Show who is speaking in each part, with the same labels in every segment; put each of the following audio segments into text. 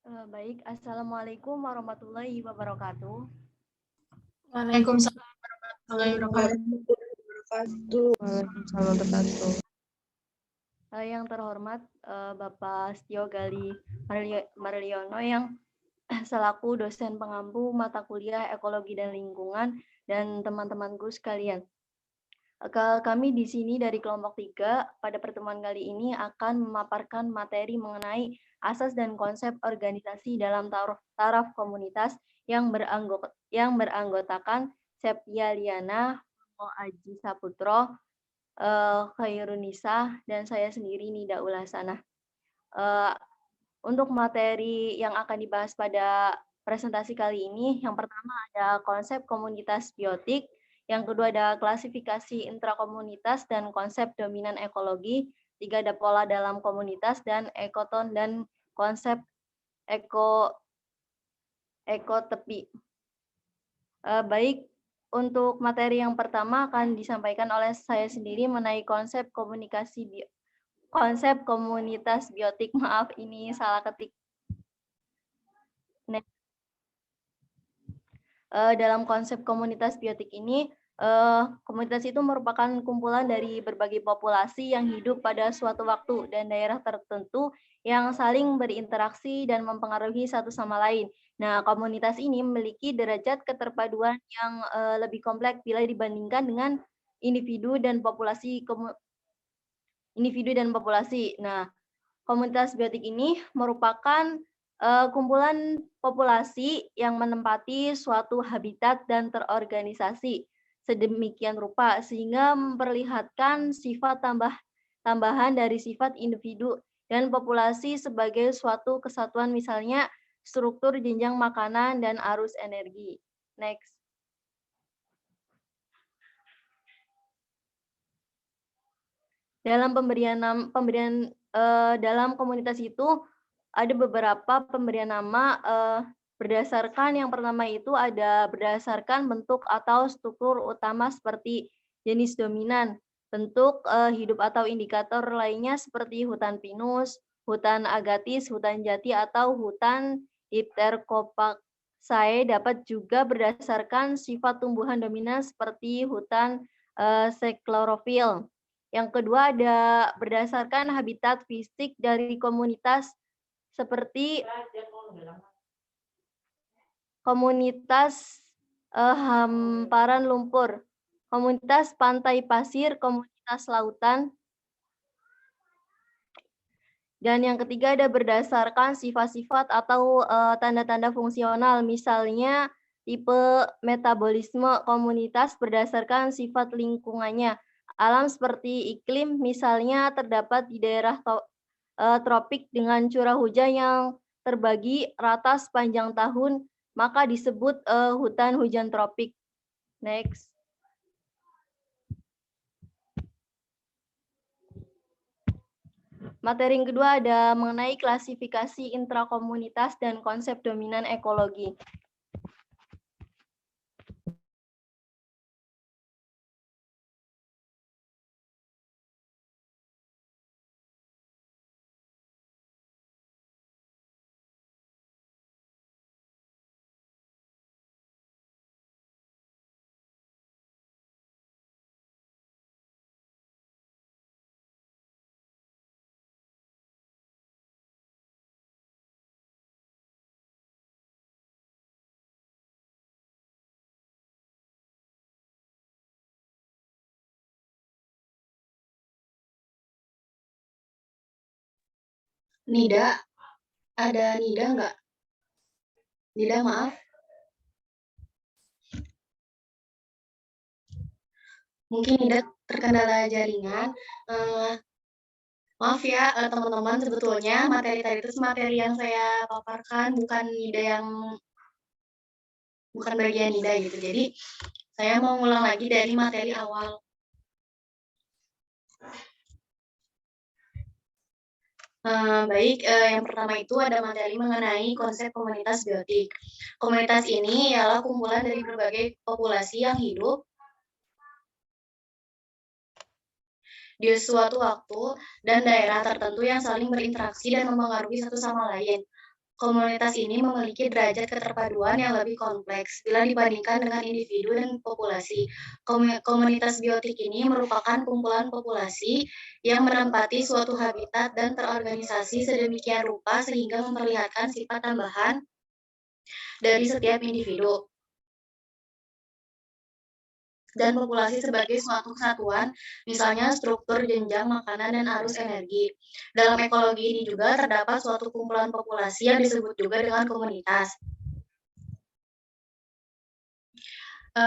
Speaker 1: Baik, Assalamualaikum warahmatullahi wabarakatuh.
Speaker 2: Waalaikumsalam warahmatullahi
Speaker 3: wabarakatuh.
Speaker 1: Yang terhormat Bapak Setio Gali Marliono yang selaku dosen pengampu mata kuliah Ekologi dan Lingkungan dan teman-temanku sekalian. Kami di sini dari kelompok 3 pada pertemuan kali ini akan memaparkan materi mengenai asas dan konsep organisasi dalam taraf komunitas yang beranggotakan Septia Liana, Aji Saputro, Khairunisa, dan saya sendiri Nida Ulasana. Untuk materi yang akan dibahas pada presentasi kali ini, yang pertama ada konsep komunitas biotik, yang kedua ada klasifikasi intrakomunitas dan konsep dominan ekologi, tiga ada pola dalam komunitas dan ekoton dan konsep ekotepi. Baik, untuk materi yang pertama akan disampaikan oleh saya sendiri mengenai konsep komunitas biotik. Maaf, ini salah ketik. Dalam konsep komunitas biotik ini, komunitas itu merupakan kumpulan dari berbagai populasi yang hidup pada suatu waktu dan daerah tertentu yang saling berinteraksi dan mempengaruhi satu sama lain. Nah, komunitas ini memiliki derajat keterpaduan yang lebih kompleks bila dibandingkan dengan individu dan populasi. Nah, komunitas biotik ini merupakan kumpulan populasi yang menempati suatu habitat dan terorganisasi sedemikian rupa sehingga memperlihatkan sifat tambahan dari sifat individu dan populasi sebagai suatu kesatuan, misalnya struktur jenjang makanan dan arus energi. Next. Dalam dalam komunitas itu ada beberapa pemberian nama berdasarkan, yang pertama itu ada berdasarkan bentuk atau struktur utama seperti jenis dominan, bentuk hidup atau indikator lainnya seperti hutan pinus, hutan agatis, hutan jati, atau hutan Iptercopaceae. Dapat juga berdasarkan sifat tumbuhan dominan seperti hutan sclerophyll. Yang kedua ada berdasarkan habitat fisik dari komunitas seperti komunitas hamparan lumpur, komunitas pantai pasir, komunitas lautan. Dan yang ketiga ada berdasarkan sifat-sifat atau tanda-tanda fungsional, misalnya tipe metabolisme komunitas berdasarkan sifat lingkungannya. Alam seperti iklim, misalnya terdapat di daerah tropik dengan curah hujan yang terbagi rata sepanjang tahun, maka disebut hutan hujan tropik. Next. Materi yang kedua ada mengenai klasifikasi intrakomunitas dan konsep dominan ekologi.
Speaker 2: Nida, ada Nida nggak? Nida, maaf. Mungkin Nida terkendala jaringan. Maaf ya teman-teman, sebetulnya materi tadi itu materi yang saya paparkan bukan bagian Nida gitu. Jadi saya mau ngulang lagi dari materi awal. Baik, yang pertama itu ada materi mengenai konsep komunitas biotik. Komunitas ini ialah kumpulan dari berbagai populasi yang hidup di suatu waktu dan daerah tertentu yang saling berinteraksi dan mempengaruhi satu sama lain. Komunitas ini memiliki derajat keterpaduan yang lebih kompleks bila dibandingkan dengan individu dan populasi. Komunitas biotik ini merupakan kumpulan populasi yang menempati suatu habitat dan terorganisasi sedemikian rupa sehingga memperlihatkan sifat tambahan dari setiap individu dan populasi sebagai suatu kesatuan, misalnya struktur jenjang makanan dan arus energi. Dalam ekologi ini juga terdapat suatu kumpulan populasi yang disebut juga dengan komunitas.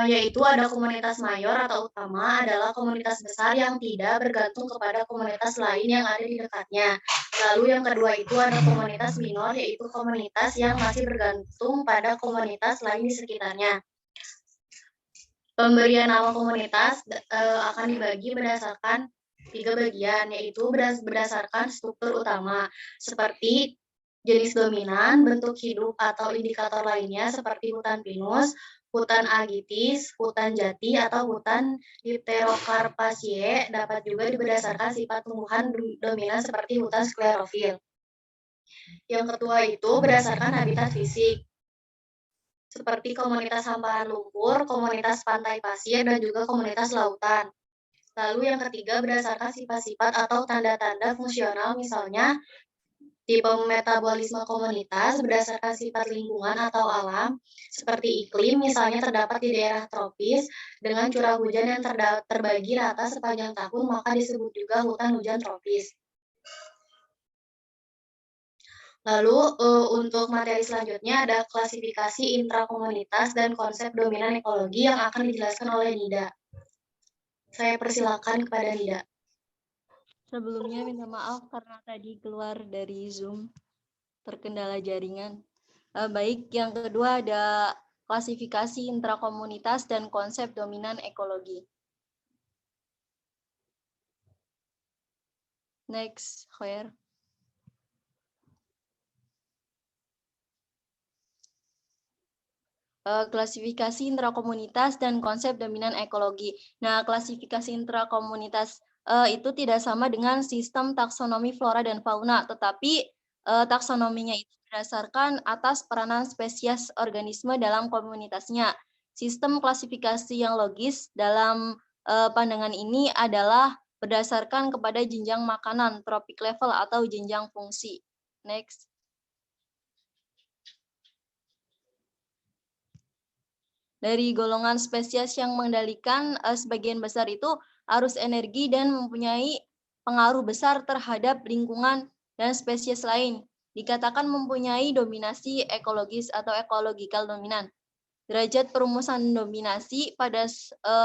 Speaker 2: Yaitu ada komunitas mayor atau utama adalah komunitas besar yang tidak bergantung kepada komunitas lain yang ada di dekatnya. Lalu yang kedua itu ada komunitas minor, yaitu komunitas yang masih bergantung pada komunitas lain di sekitarnya. Pemberian nama komunitas akan dibagi berdasarkan 3 bagian, yaitu berdasarkan struktur utama, seperti jenis dominan, bentuk hidup atau indikator lainnya seperti hutan pinus, hutan agitis, hutan jati, atau hutan Dipterocarpaceae, dapat juga berdasarkan sifat tumbuhan dominan seperti hutan sklerofil. Yang kedua itu berdasarkan habitat fisik, seperti komunitas hamparan lumpur, komunitas pantai pasir, dan juga komunitas lautan. Lalu yang ketiga berdasarkan sifat-sifat atau tanda-tanda fungsional, misalnya tipe metabolisme komunitas berdasarkan sifat lingkungan atau alam, seperti iklim, misalnya terdapat di daerah tropis dengan curah hujan yang terbagi rata sepanjang tahun, maka disebut juga hutan hujan tropis. Lalu untuk materi selanjutnya ada klasifikasi intrakomunitas dan konsep dominan ekologi yang akan dijelaskan oleh Nida. Saya persilakan kepada Nida.
Speaker 1: Sebelumnya minta maaf karena tadi keluar dari Zoom, terkendala jaringan. Baik, yang kedua ada klasifikasi intrakomunitas dan konsep dominan ekologi. Next, Khair. Klasifikasi intrakomunitas dan konsep dominan ekologi. Nah, klasifikasi intrakomunitas itu tidak sama dengan sistem taksonomi flora dan fauna, tetapi taksonominya itu berdasarkan atas peranan spesies organisme dalam komunitasnya. Sistem klasifikasi yang logis dalam pandangan ini adalah berdasarkan kepada jenjang makanan, tropik level atau jenjang fungsi. Next. Dari golongan spesies yang mengendalikan sebagian besar itu arus energi dan mempunyai pengaruh besar terhadap lingkungan dan spesies lain. Dikatakan mempunyai dominasi ekologis atau ecological dominan. Derajat perumusan dominasi pada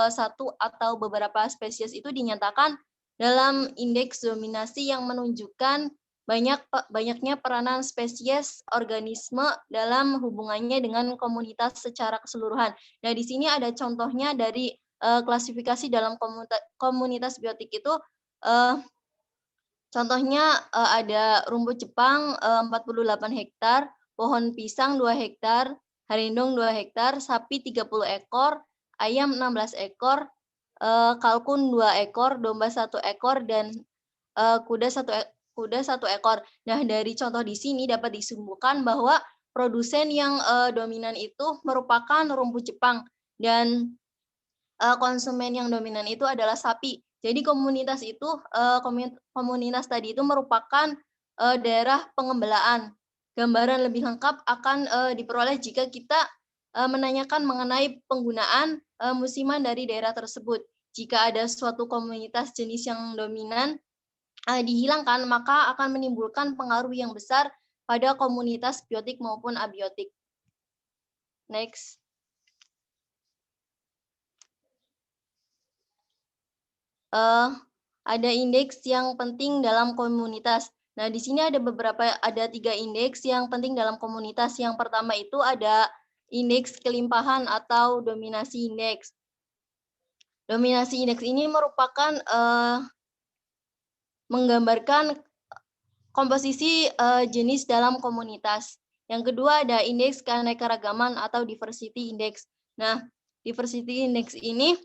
Speaker 1: satu atau beberapa spesies itu dinyatakan dalam indeks dominasi yang menunjukkan banyaknya peranan spesies organisme dalam hubungannya dengan komunitas secara keseluruhan. Nah, di sini ada contohnya dari klasifikasi dalam komunitas biotik itu. Contohnya ada rumput Jepang 48 hektar, pohon pisang 2 hektar, harindong 2 hektar, sapi 30 ekor, ayam 16 ekor, kalkun 2 ekor, domba 1 ekor, dan kuda 1 ekor. Nah, dari contoh di sini dapat disimpulkan bahwa produsen yang dominan itu merupakan rumput Jepang dan konsumen yang dominan itu adalah sapi. Jadi komunitas itu komunitas tadi itu merupakan daerah pengembelaan. Gambaran lebih lengkap akan diperoleh jika kita menanyakan mengenai penggunaan musiman dari daerah tersebut. Jika ada suatu komunitas jenis yang dominan dihilangkan, maka akan menimbulkan pengaruh yang besar pada komunitas biotik maupun abiotik. Next. Ada indeks yang penting dalam komunitas. Nah, di sini ada 3 indeks yang penting dalam komunitas. Yang pertama itu ada indeks kelimpahan atau dominasi indeks. Dominasi indeks ini merupakan menggambarkan komposisi jenis dalam komunitas. Yang kedua ada indeks keanekaragaman atau diversity index. Nah, diversity index ini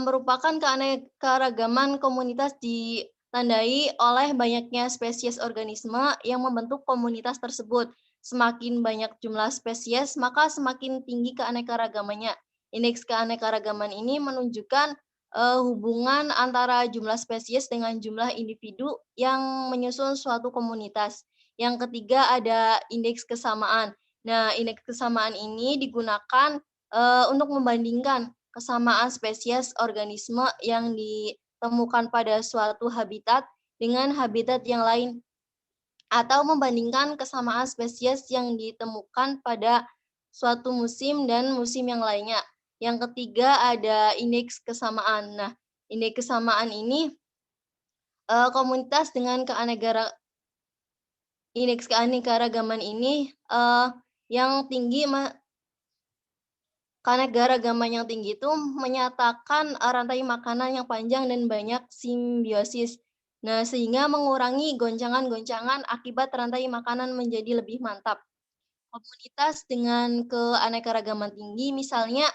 Speaker 1: merupakan keanekaragaman komunitas di ditandai oleh banyaknya spesies organisme yang membentuk komunitas tersebut. Semakin banyak jumlah spesies, maka semakin tinggi keanekaragamannya. Indeks keanekaragaman ini menunjukkan hubungan antara jumlah spesies dengan jumlah individu yang menyusun suatu komunitas. Yang ketiga ada indeks kesamaan. Nah, indeks kesamaan ini digunakan untuk membandingkan kesamaan spesies organisme yang ditemukan pada suatu habitat dengan habitat yang lain, atau membandingkan kesamaan spesies yang ditemukan pada suatu musim dan musim yang lainnya. Yang ketiga ada indeks kesamaan. Nah, indeks kesamaan ini komunitas dengan indeks keanekaragaman ini yang tinggi keanekaragaman yang tinggi itu menyatakan rantai makanan yang panjang dan banyak simbiosis. Nah, sehingga mengurangi goncangan-goncangan akibat rantai makanan menjadi lebih mantap. Komunitas dengan keanekaragaman tinggi misalnya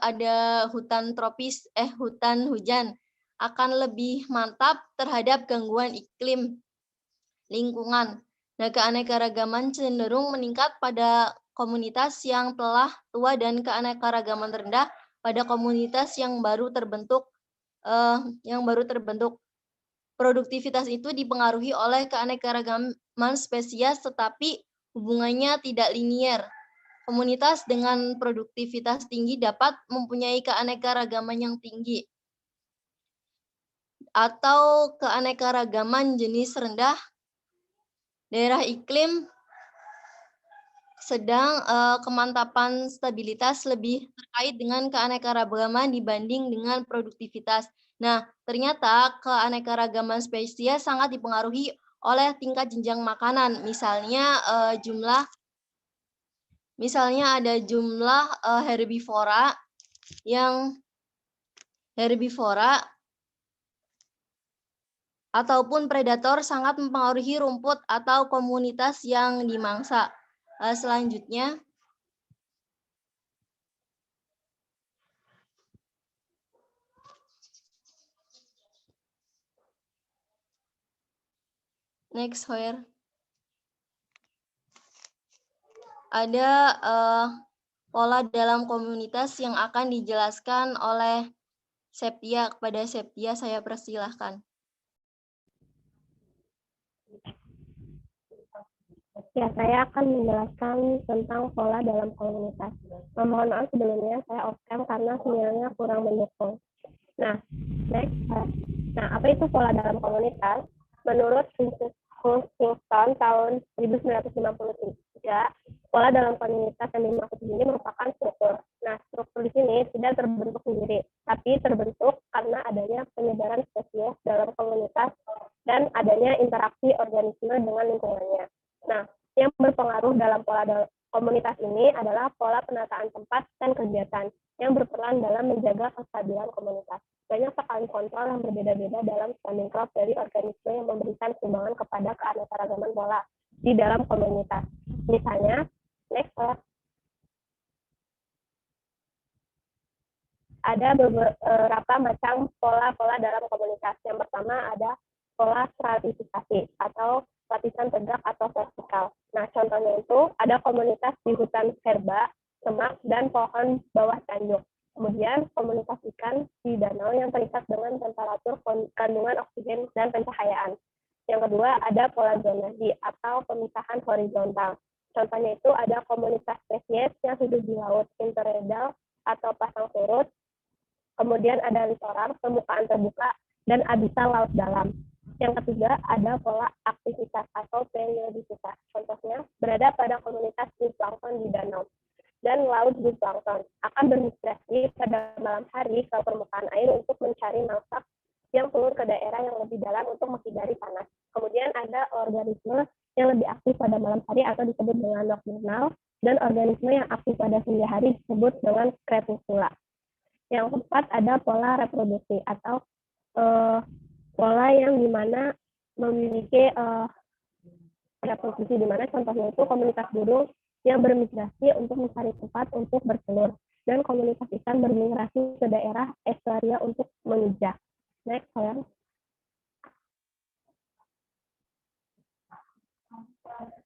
Speaker 1: ada hutan tropis, hutan hujan akan lebih mantap terhadap gangguan iklim lingkungan. Nah, keanekaragaman cenderung meningkat pada komunitas yang telah tua dan keanekaragaman rendah pada komunitas yang baru terbentuk. Produktivitas itu dipengaruhi oleh keanekaragaman spesies, tetapi hubungannya tidak linier. Komunitas dengan produktivitas tinggi dapat mempunyai keanekaragaman yang tinggi, atau keanekaragaman jenis rendah. Daerah iklim sedang kemantapan stabilitas lebih terkait dengan keanekaragaman dibanding dengan produktivitas. Nah, ternyata keanekaragaman spesies sangat dipengaruhi oleh tingkat jenjang makanan. Misalnya ada jumlah herbivora ataupun predator sangat mempengaruhi rumput atau komunitas yang dimangsa. Selanjutnya, next where ada pola dalam komunitas yang akan dijelaskan oleh Septia. Kepada Septia saya persilahkan.
Speaker 4: Ya, saya akan menjelaskan tentang pola dalam komunitas. Mohon maaf sebelumnya saya off-cam karena sinyalnya kurang mendukung. Nah, next. Nah, apa itu pola dalam komunitas? Menurut Huntington tahun 1953, pola dalam komunitas yang dimaksud ini merupakan struktur. Nah, struktur di sini tidak terbentuk sendiri, tapi terbentuk karena adanya penyebaran spesies dalam komunitas dan adanya interaksi organisme dengan lingkungannya. Nah, yang berpengaruh dalam pola komunitas ini adalah pola penataan tempat dan kegiatan yang berperan dalam menjaga kestabilan komunitas. Banyak sekali kontrol yang berbeda-beda dalam standing crop dari organisme yang memberikan sumbangan kepada keanekaragaman pola di dalam komunitas. Misalnya, next slide. Ada beberapa macam pola-pola dalam komunitas. Yang pertama ada pola stratifikasi atau lapisan tegak atau vertikal. Nah, contohnya itu ada komunitas di hutan herba, semak, dan pohon bawah tanjung. Kemudian komunitas ikan di danau yang terikat dengan temperatur kandungan oksigen dan pencahayaan. Yang kedua ada pola zonasi atau pemisahan horizontal. Contohnya itu ada komunitas spesies yang hidup di laut interredal atau pasang surut. Kemudian ada litoral, permukaan terbuka, dan abyssal laut dalam. Yang ketiga ada pola aktivitas atau periodisitas. Contohnya berada pada komunitas zooplankton di danau dan laut zooplankton akan bermigrasi pada malam hari ke permukaan air untuk mencari mangsa yang turun ke daerah yang lebih dalam untuk menghindari panas. Kemudian ada organisme yang lebih aktif pada malam hari atau disebut dengan nocturnal, dan organisme yang aktif pada siang hari disebut dengan crepuscula. Yang keempat ada pola reproduksi atau pola yang dimana memiliki reproduksi, dimana contohnya itu komunitas burung yang bermigrasi untuk mencari tempat untuk bertelur, dan komunitas ikan bermigrasi ke daerah estuaria untuk menginjak. Next, sayang.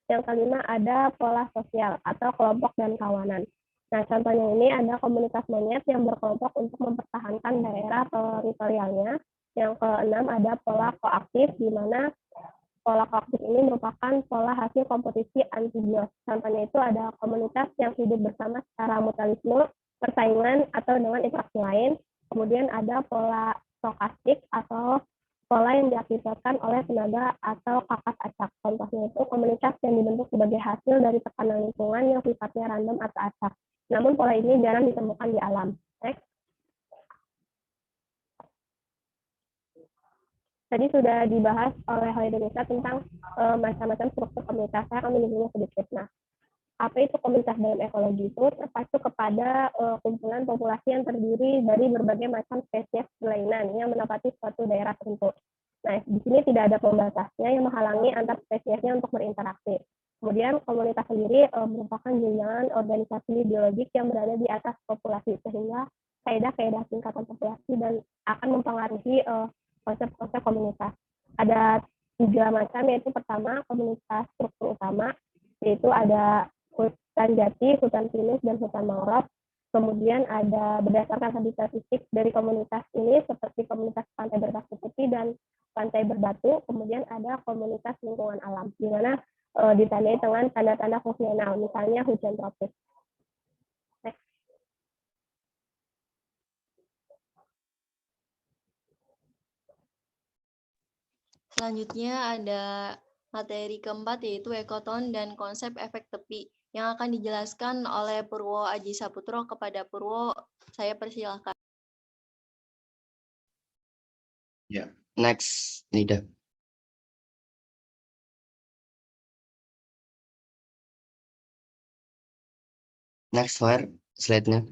Speaker 4: Yang kelima ada pola sosial atau kelompok dan kawanan. Nah, contohnya ini ada komunitas monyet yang berkelompok untuk mempertahankan daerah teritorialnya. Yang keenam ada pola koaktif, di mana pola koaktif ini merupakan pola hasil kompetisi antibios. Contohnya itu ada komunitas yang hidup bersama secara mutualisme, persaingan, atau dengan interaksi lain. Kemudian ada pola stokastik atau pola yang diakibatkan oleh tenaga atau kakat acak. Contohnya itu komunitas yang dibentuk sebagai hasil dari tekanan lingkungan yang sifatnya random atau acak. Namun pola ini jarang ditemukan di alam. Next. Tadi sudah dibahas oleh Indonesia tentang macam-macam struktur komunitas. Saya akan menyebutnya sedikit. Nah, apa itu komunitas dalam ekologi? Itu terpacu kepada kumpulan populasi yang terdiri dari berbagai macam spesies kelainan yang menempati suatu daerah tertentu. Nah, di sini tidak ada pembatasnya yang menghalangi antar spesiesnya untuk berinteraksi. Kemudian komunitas sendiri merupakan jaringan organisasi biologik yang berada di atas populasi, sehingga kaedah-kaedah tingkatan populasi dan akan mempengaruhi konsep-konsep komunitas. Ada 3 macam, yaitu pertama komunitas struktur utama, yaitu ada hutan jati, hutan pinus, dan hutan mangrove. Kemudian ada berdasarkan habitat fisik dari komunitas ini seperti komunitas pantai berpasir putih dan pantai berbatu. Kemudian ada komunitas lingkungan alam, di mana ditandai dengan tanda-tanda fungsional, misalnya hujan tropis.
Speaker 1: Selanjutnya ada materi keempat, yaitu ekoton dan konsep efek tepi, yang akan dijelaskan oleh Purwo Aji Saputro. Kepada Purwo, saya persilahkan.
Speaker 5: Ya, next, Nida. Next slide-nya.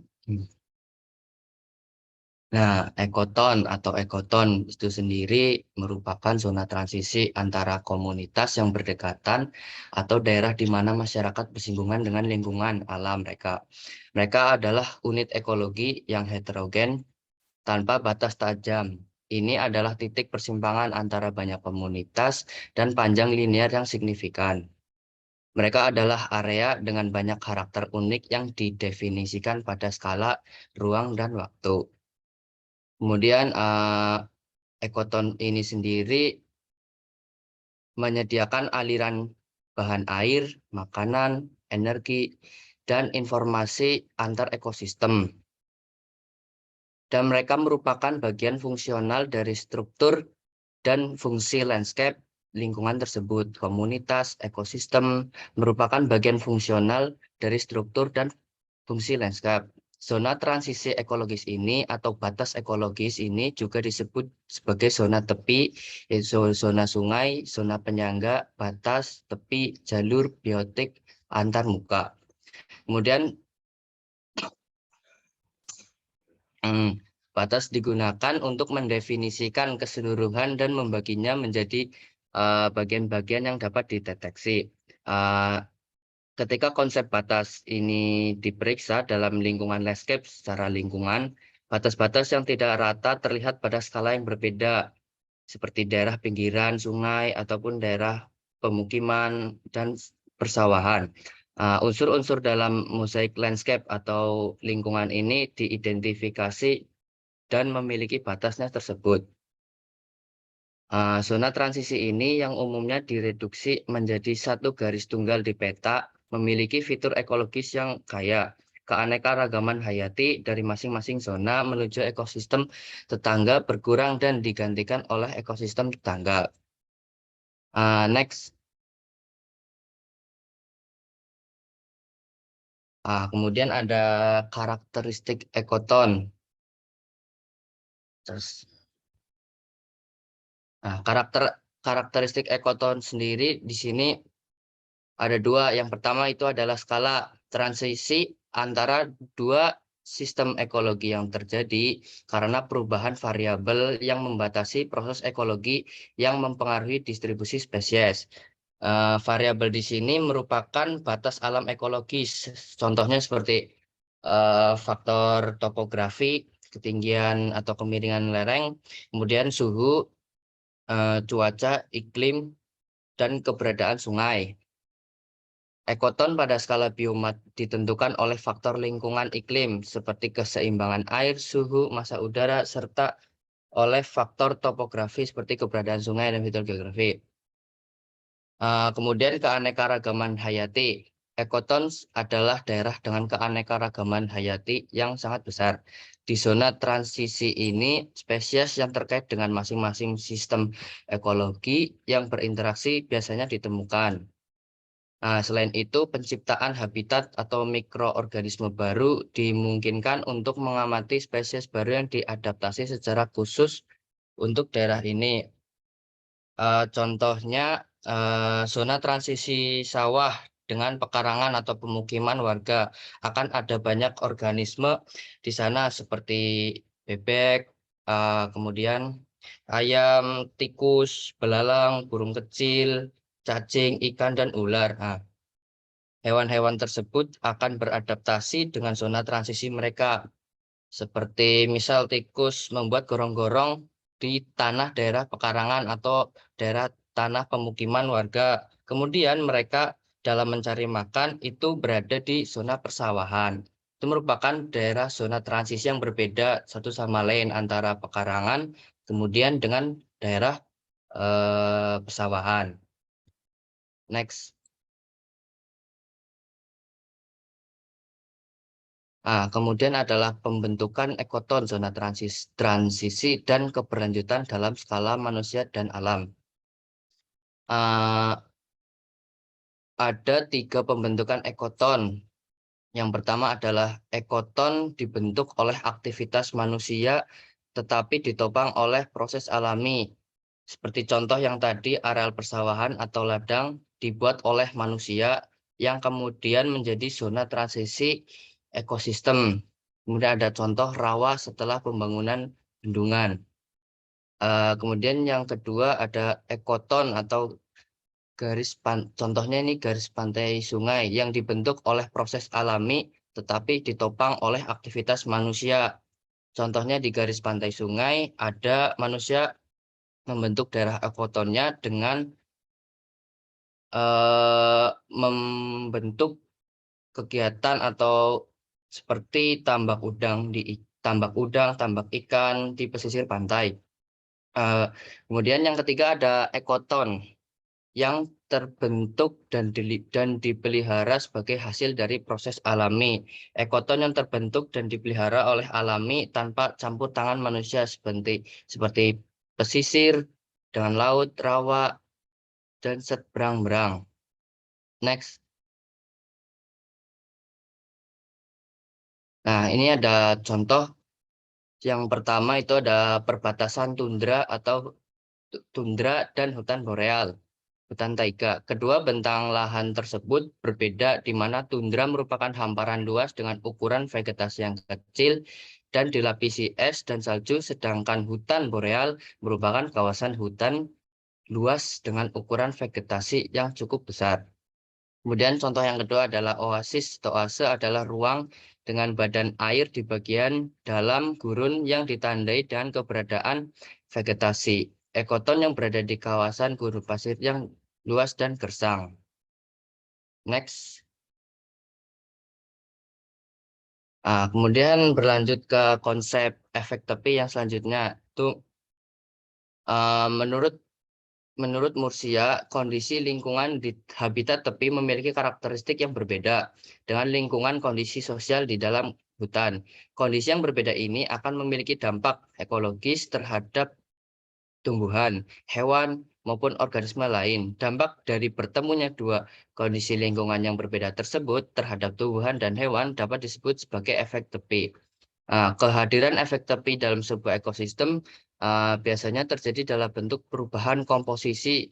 Speaker 5: Nah, ekoton atau ekoton itu sendiri merupakan zona transisi antara komunitas yang berdekatan atau daerah di mana masyarakat bersinggungan dengan lingkungan alam mereka. Mereka adalah unit ekologi yang heterogen tanpa batas tajam. Ini adalah titik persimpangan antara banyak komunitas dan panjang linear yang signifikan. Mereka adalah area dengan banyak karakter unik yang didefinisikan pada skala ruang dan waktu. Kemudian ekoton ini sendiri menyediakan aliran bahan air, makanan, energi, dan informasi antar ekosistem. Dan mereka merupakan bagian fungsional dari struktur dan fungsi landscape lingkungan tersebut. Komunitas, ekosistem merupakan bagian fungsional dari struktur dan fungsi landscape. Zona transisi ekologis ini atau batas ekologis ini juga disebut sebagai zona tepi, yaitu zona sungai, zona penyangga, batas, tepi, jalur, biotik, antar muka. Kemudian batas digunakan untuk mendefinisikan keseluruhan dan membaginya menjadi bagian-bagian yang dapat dideteksi. Ketika konsep batas ini diperiksa dalam lingkungan landscape secara lingkungan, batas-batas yang tidak rata terlihat pada skala yang berbeda, seperti daerah pinggiran sungai ataupun daerah pemukiman dan persawahan. Unsur-unsur dalam mosaik landscape atau lingkungan ini diidentifikasi dan memiliki batasnya tersebut. Zona transisi ini yang umumnya direduksi menjadi satu garis tunggal di peta, memiliki fitur ekologis yang kaya, keanekaragaman hayati dari masing-masing zona menuju ekosistem tetangga berkurang dan digantikan oleh ekosistem tetangga. Next. Kemudian ada karakteristik ekoton. Karakteristik ekoton sendiri di sini ada 2. Yang pertama itu adalah skala transisi antara 2 sistem ekologi yang terjadi karena perubahan variabel yang membatasi proses ekologi yang mempengaruhi distribusi spesies. Variabel di sini merupakan batas alam ekologis. Contohnya seperti faktor topografi, ketinggian atau kemiringan lereng, kemudian suhu, cuaca, iklim, dan keberadaan sungai. Ekoton pada skala biomat ditentukan oleh faktor lingkungan iklim seperti keseimbangan air, suhu, massa udara, serta oleh faktor topografi seperti keberadaan sungai dan hidrogeografi. Kemudian keanekaragaman hayati. Ekotons adalah daerah dengan keanekaragaman hayati yang sangat besar. Di zona transisi ini, spesies yang terkait dengan masing-masing sistem ekologi yang berinteraksi biasanya ditemukan. Selain itu, penciptaan habitat atau mikroorganisme baru dimungkinkan untuk mengamati spesies baru yang diadaptasi secara khusus untuk daerah ini. Contohnya, zona transisi sawah dengan pekarangan atau pemukiman warga akan ada banyak organisme di sana seperti bebek, kemudian ayam, tikus, belalang, burung kecil, cacing, ikan, dan ular. Hewan-hewan tersebut akan beradaptasi dengan zona transisi mereka. Seperti misal tikus membuat gorong-gorong di tanah daerah pekarangan atau daerah tanah pemukiman warga. Kemudian mereka dalam mencari makan itu berada di zona persawahan. Itu merupakan daerah zona transisi yang berbeda satu sama lain antara pekarangan kemudian dengan daerah persawahan. Next. Kemudian adalah pembentukan ekoton zona transisi dan keberlanjutan dalam skala manusia dan alam. Ada 3 pembentukan ekoton. Yang pertama adalah ekoton dibentuk oleh aktivitas manusia tetapi ditopang oleh proses alami. Seperti contoh yang tadi, areal persawahan atau ladang dibuat oleh manusia yang kemudian menjadi zona transisi ekosistem. Kemudian ada contoh rawa setelah pembangunan bendungan. Kemudian yang kedua ada ekoton atau contohnya ini garis pantai sungai yang dibentuk oleh proses alami tetapi ditopang oleh aktivitas manusia. Contohnya di garis pantai sungai ada manusia membentuk daerah ekotonnya dengan membentuk kegiatan atau seperti tambak udang, tambak ikan di pesisir pantai. Kemudian yang ketiga ada ekoton yang terbentuk dan dipelihara sebagai hasil dari proses alami. Ekoton yang terbentuk dan dipelihara oleh alami tanpa campur tangan manusia seperti pesisir dengan laut, rawa, dan seberang-berang. Next. Nah, ini ada contoh. Yang pertama itu ada perbatasan tundra atau tundra dan hutan boreal, hutan taiga. Kedua bentang lahan tersebut berbeda di mana tundra merupakan hamparan luas dengan ukuran vegetasi yang kecil dan dilapisi es dan salju, sedangkan hutan boreal merupakan kawasan hutan luas dengan ukuran vegetasi yang cukup besar. Kemudian contoh yang kedua adalah oasis. Oase adalah ruang dengan badan air di bagian dalam gurun yang ditandai dengan keberadaan vegetasi. Ekoton yang berada di kawasan gurun pasir yang luas dan gersang. Next. Kemudian berlanjut ke konsep efek tepi yang selanjutnya. Itu Menurut Murcia, kondisi lingkungan di habitat tepi memiliki karakteristik yang berbeda dengan lingkungan kondisi sosial di dalam hutan. Kondisi yang berbeda ini akan memiliki dampak ekologis terhadap tumbuhan, hewan, maupun organisme lain. Dampak dari bertemunya dua kondisi lingkungan yang berbeda tersebut terhadap tumbuhan dan hewan dapat disebut sebagai efek tepi. Kehadiran efek tepi dalam sebuah ekosistem biasanya terjadi dalam bentuk perubahan komposisi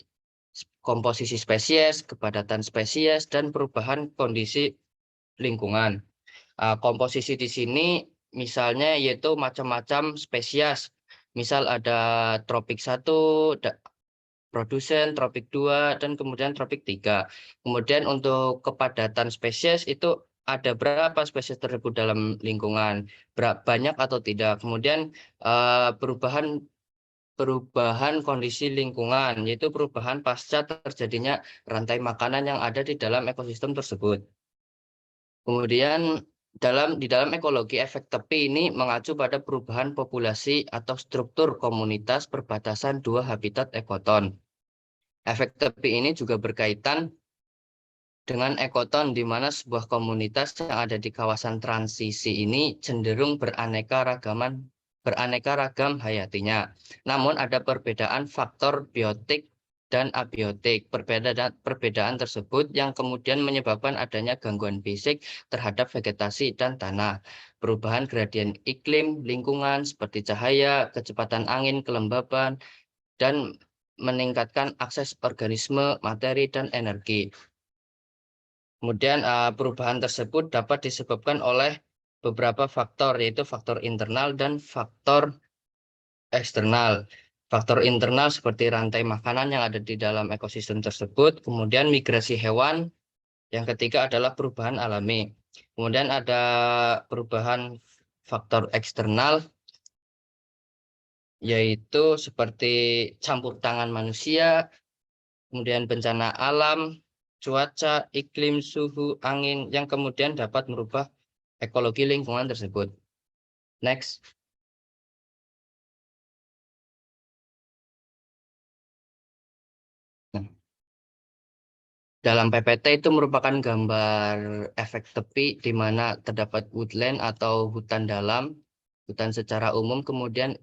Speaker 5: spesies, kepadatan spesies, dan perubahan kondisi lingkungan. Komposisi di sini misalnya yaitu macam-macam spesies. Misal ada tropik 1, produsen, tropik 2, dan kemudian tropik 3. Kemudian untuk kepadatan spesies itu ada berapa spesies tersebut dalam lingkungan, banyak atau tidak. Kemudian perubahan perubahan kondisi lingkungan, yaitu perubahan pasca terjadinya rantai makanan yang ada di dalam ekosistem tersebut. Kemudian di dalam ekologi, efek tepi ini mengacu pada perubahan populasi atau struktur komunitas perbatasan dua habitat ekoton. Efek tepi ini juga berkaitan dengan ekoton, di mana sebuah komunitas yang ada di kawasan transisi ini cenderung beraneka ragam hayatinya. Namun ada perbedaan faktor biotik dan abiotik. Perbedaan tersebut yang kemudian menyebabkan adanya gangguan fisik terhadap vegetasi dan tanah. Perubahan gradien iklim, lingkungan seperti cahaya, kecepatan angin, kelembaban, dan meningkatkan akses organisme, materi, dan energi. Kemudian perubahan tersebut dapat disebabkan oleh beberapa faktor, yaitu faktor internal dan faktor eksternal. Faktor internal seperti rantai makanan yang ada di dalam ekosistem tersebut, kemudian migrasi hewan, yang ketiga adalah perubahan alami. Kemudian ada perubahan faktor eksternal, yaitu seperti campur tangan manusia, kemudian bencana alam, cuaca, iklim, suhu, angin, yang kemudian dapat merubah ekologi lingkungan tersebut. Next. Nah, dalam PPT itu merupakan gambar efek tepi di mana terdapat woodland atau hutan dalam, hutan secara umum, kemudian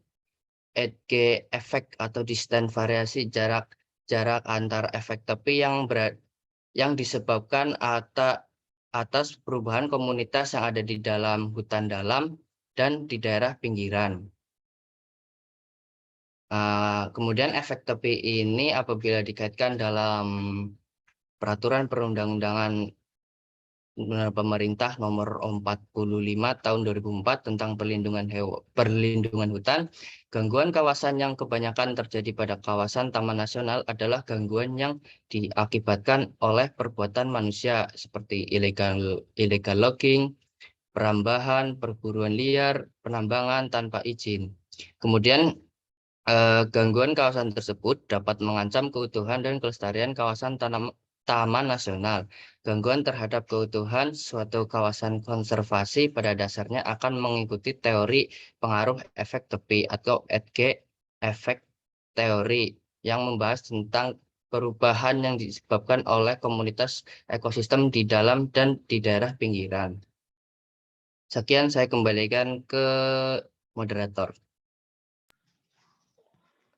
Speaker 5: EDG efek atau distance variasi jarak antar efek tepi yang disebabkan atas perubahan komunitas yang ada di dalam hutan dalam dan di daerah pinggiran. Kemudian efek tepi ini apabila dikaitkan dalam peraturan perundang-undangan pemerintah nomor 45 tahun 2004 tentang perlindungan hutan, gangguan kawasan yang kebanyakan terjadi pada kawasan taman nasional adalah gangguan yang diakibatkan oleh perbuatan manusia seperti illegal logging, perambahan, perburuan liar, penambangan tanpa izin. Kemudian gangguan kawasan tersebut dapat mengancam keutuhan dan kelestarian kawasan taman nasional. Gangguan terhadap keutuhan suatu kawasan konservasi pada dasarnya akan mengikuti teori pengaruh efek tepi atau EDG efek teori yang membahas tentang perubahan yang disebabkan oleh komunitas ekosistem di dalam dan di daerah pinggiran. Sekian, saya kembalikan ke moderator.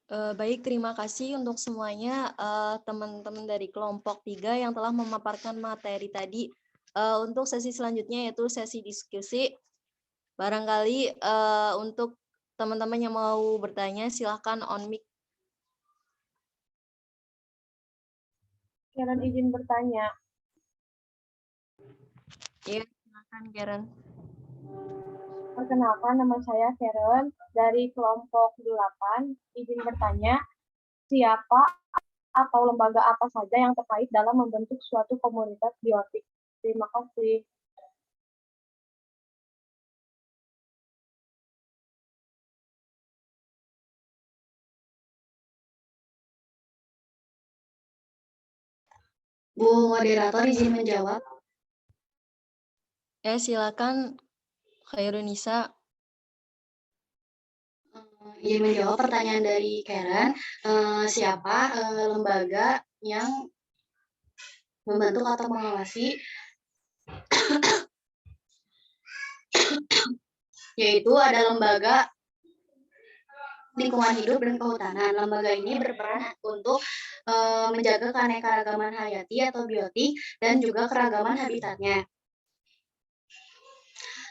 Speaker 1: Baik, terima kasih untuk semuanya teman-teman dari kelompok 3 yang telah memaparkan materi tadi. Untuk sesi selanjutnya yaitu sesi diskusi. Barangkali untuk teman-teman yang mau bertanya silahkan on mic.
Speaker 4: Karen izin bertanya.
Speaker 1: Iya, silakan Karen.
Speaker 4: Perkenalkan, nama saya Karen dari kelompok 8. Izin bertanya, siapa atau lembaga apa saja yang terkait dalam membentuk suatu komunitas biotik? Terima kasih.
Speaker 2: Bu moderator izin menjawab.
Speaker 1: Silakan Khairunisa.
Speaker 2: Izin menjawab pertanyaan dari Karen. Siapa lembaga yang membentuk atau mengawasi yaitu ada lembaga lingkungan hidup dan kehutanan. Lembaga ini berperan untuk menjaga keanekaragaman hayati atau biotik dan juga keragaman habitatnya.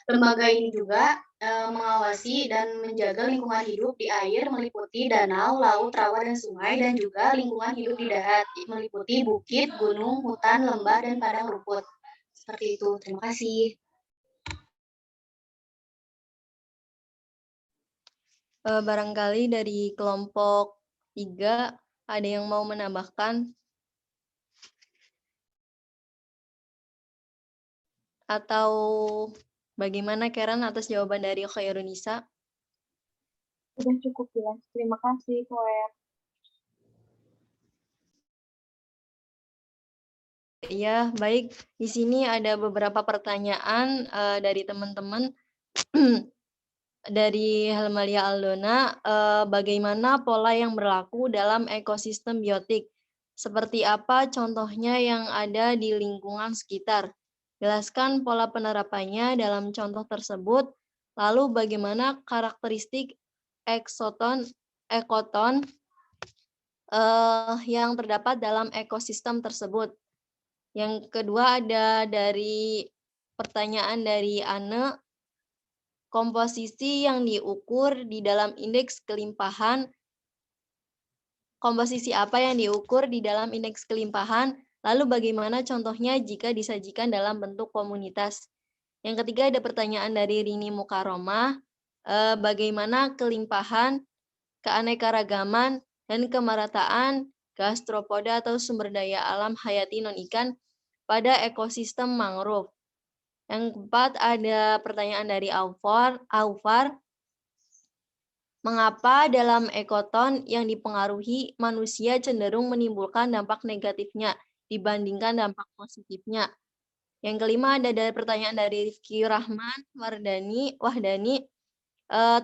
Speaker 2: Lembaga ini juga mengawasi dan menjaga lingkungan hidup di air meliputi danau, laut, rawa, dan sungai, dan juga lingkungan hidup di darat meliputi bukit, gunung, hutan, lembah, dan padang rumput. Seperti itu. Terima kasih.
Speaker 1: Barangkali dari kelompok 3 ada yang mau menambahkan? Atau bagaimana Karen atas jawaban dari Khairunisa?
Speaker 3: Sudah cukup jelas. Terima kasih, Claire.
Speaker 1: Ya, baik. Di sini ada beberapa pertanyaan dari teman-teman. Dari Helmalia Aldona, bagaimana pola yang berlaku dalam ekosistem biotik? Seperti apa contohnya yang ada di lingkungan sekitar? Jelaskan pola penerapannya dalam contoh tersebut. Lalu bagaimana karakteristik ekoton yang terdapat dalam ekosistem tersebut? Yang kedua ada dari pertanyaan dari Anne, komposisi yang diukur di dalam indeks kelimpahan, komposisi apa yang diukur di dalam indeks kelimpahan, lalu bagaimana contohnya jika disajikan dalam bentuk komunitas. Yang ketiga ada pertanyaan dari Rini Mukaromah, bagaimana kelimpahan, keanekaragaman, dan kemerataan gastropoda atau sumber daya alam hayati non-ikan pada ekosistem mangrove. Yang keempat ada pertanyaan dari Aufar, mengapa dalam ekoton yang dipengaruhi manusia cenderung menimbulkan dampak negatifnya dibandingkan dampak positifnya? Yang kelima ada dari pertanyaan dari Rifki Rahman Wahdani,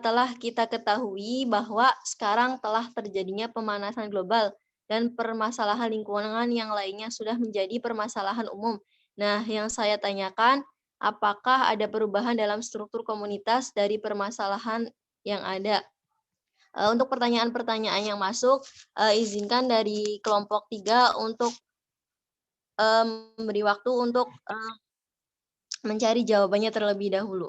Speaker 1: telah kita ketahui bahwa sekarang telah terjadinya pemanasan global dan permasalahan lingkungan yang lainnya sudah menjadi permasalahan umum. Nah, yang saya tanyakan, apakah ada perubahan dalam struktur komunitas dari permasalahan yang ada? Untuk pertanyaan-pertanyaan yang masuk, izinkan dari kelompok 3 untuk memberi waktu untuk mencari jawabannya terlebih dahulu.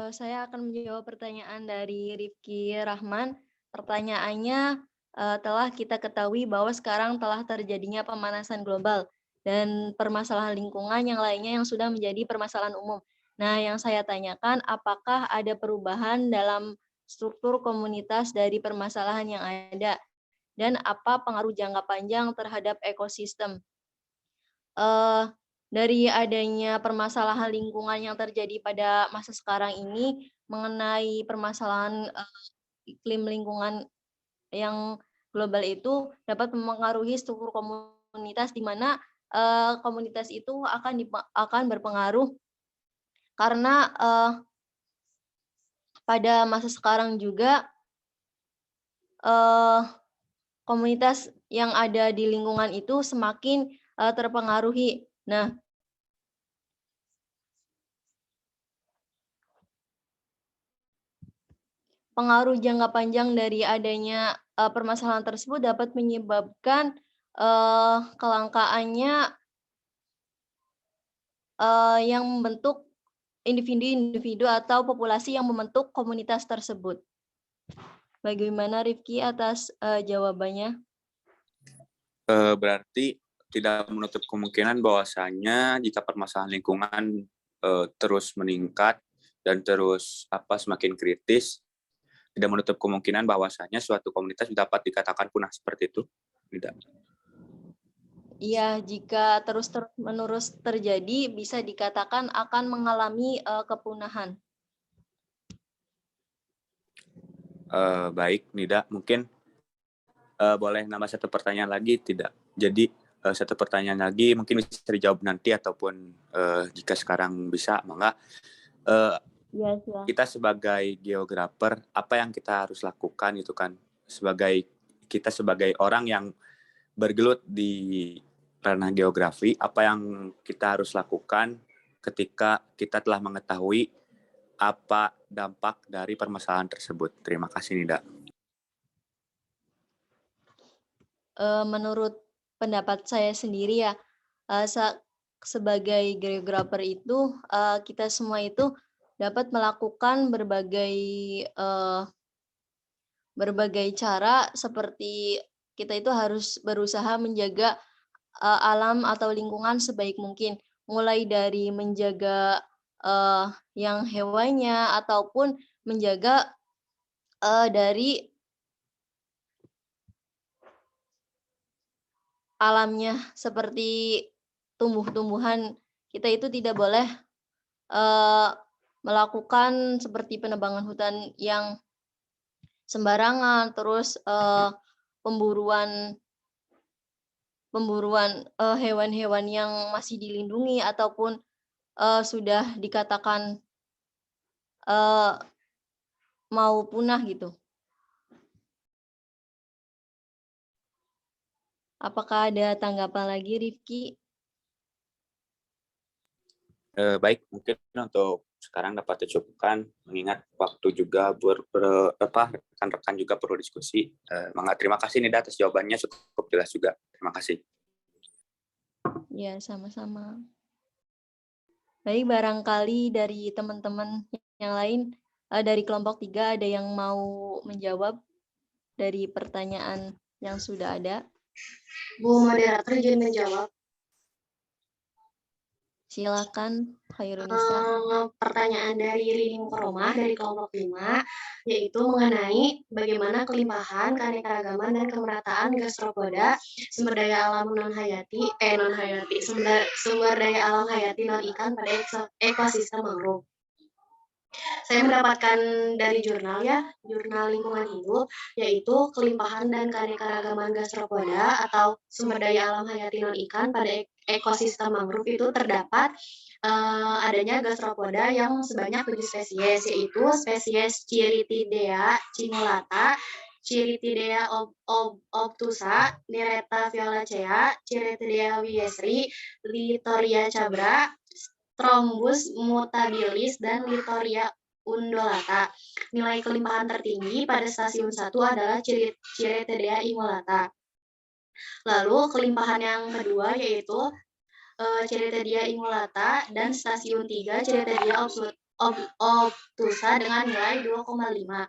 Speaker 1: Saya akan menjawab pertanyaan dari Rifki Rahman. Pertanyaannya, telah kita ketahui bahwa sekarang telah terjadinya pemanasan global dan permasalahan lingkungan yang lainnya yang sudah menjadi permasalahan umum. Nah, yang saya tanyakan, apakah ada perubahan dalam struktur komunitas dari permasalahan yang ada? Dan apa pengaruh jangka panjang terhadap ekosistem? Dari adanya permasalahan lingkungan yang terjadi pada masa sekarang ini mengenai permasalahan iklim lingkungan yang global itu dapat mempengaruhi struktur komunitas di mana komunitas itu akan berpengaruh karena pada masa sekarang juga komunitas yang ada di lingkungan itu semakin terpengaruhi. Nah, pengaruh jangka panjang dari adanya permasalahan tersebut dapat menyebabkan kelangkaannya yang membentuk individu-individu atau populasi yang membentuk komunitas tersebut. Bagaimana Rifki atas jawabannya?
Speaker 6: Berarti tidak menutup kemungkinan bahwasanya jika permasalahan lingkungan terus meningkat dan terus semakin kritis, tidak menutup kemungkinan bahwasanya suatu komunitas dapat dikatakan punah seperti itu. Tidak.
Speaker 1: Iya, jika terus-menerus terjadi, bisa dikatakan akan mengalami kepunahan.
Speaker 6: Baik, Nida, mungkin boleh nambah satu pertanyaan lagi, tidak? Jadi satu pertanyaan lagi mungkin bisa dijawab nanti ataupun jika sekarang bisa, maka
Speaker 1: Yes, ya.
Speaker 6: kita sebagai geografer, apa yang kita harus lakukan itu kan, kita sebagai orang yang bergelut di ranah geografi, apa yang kita harus lakukan ketika kita telah mengetahui apa dampak dari permasalahan tersebut. Terima kasih, Nida.
Speaker 1: Menurut pendapat saya sendiri ya, sebagai geografer itu, kita semua itu dapat melakukan berbagai cara, seperti kita itu harus berusaha menjaga alam atau lingkungan sebaik mungkin, mulai dari menjaga yang hewannya ataupun menjaga dari alamnya, seperti tumbuh-tumbuhan. Kita itu tidak boleh melakukan seperti penebangan hutan yang sembarangan, terus pemburuan hewan-hewan yang masih dilindungi ataupun sudah dikatakan mau punah gitu. Apakah ada tanggapan lagi, Rifki?
Speaker 6: Baik, mungkin untuk sekarang dapat dicukupkan, mengingat waktu juga rekan-rekan juga perlu diskusi. Terima kasih Nida atas jawabannya, cukup jelas juga. Terima kasih.
Speaker 1: Ya, sama-sama. Baik, barangkali dari teman-teman yang lain, dari kelompok 3 ada yang mau menjawab dari pertanyaan yang sudah ada.
Speaker 2: Bu moderator izin menjawab.
Speaker 1: Silakan, Khairunisa.
Speaker 2: Pertanyaan dari Rining Koroma dari kelompok 5, yaitu mengenai bagaimana kelimpahan, keanekaragaman, dan kemerataan gastropoda, sumber daya alam sumber daya alam hayati non-ikan pada ekosistem mangrove. Saya mendapatkan dari jurnal lingkungan hidup, yaitu kelimpahan dan keanekaragaman gastropoda atau sumber daya alam hayati non-ikan pada ekosistem mangrove itu terdapat adanya gastropoda yang sebanyak 7 spesies, yaitu spesies Chiritidea cingulata, Chiritidea obtusa, Nireta violacea, Chiritidea wiesri, Littoria cabra, Trombus mutabilis, dan Littoria undulata. Nilai kelimpahan tertinggi pada stasiun 1 adalah Chiritidea immolata. Lalu kelimpahan yang kedua yaitu Chiritidea immolata, dan stasiun 3 Chiritidea obtusa dengan nilai 2,5.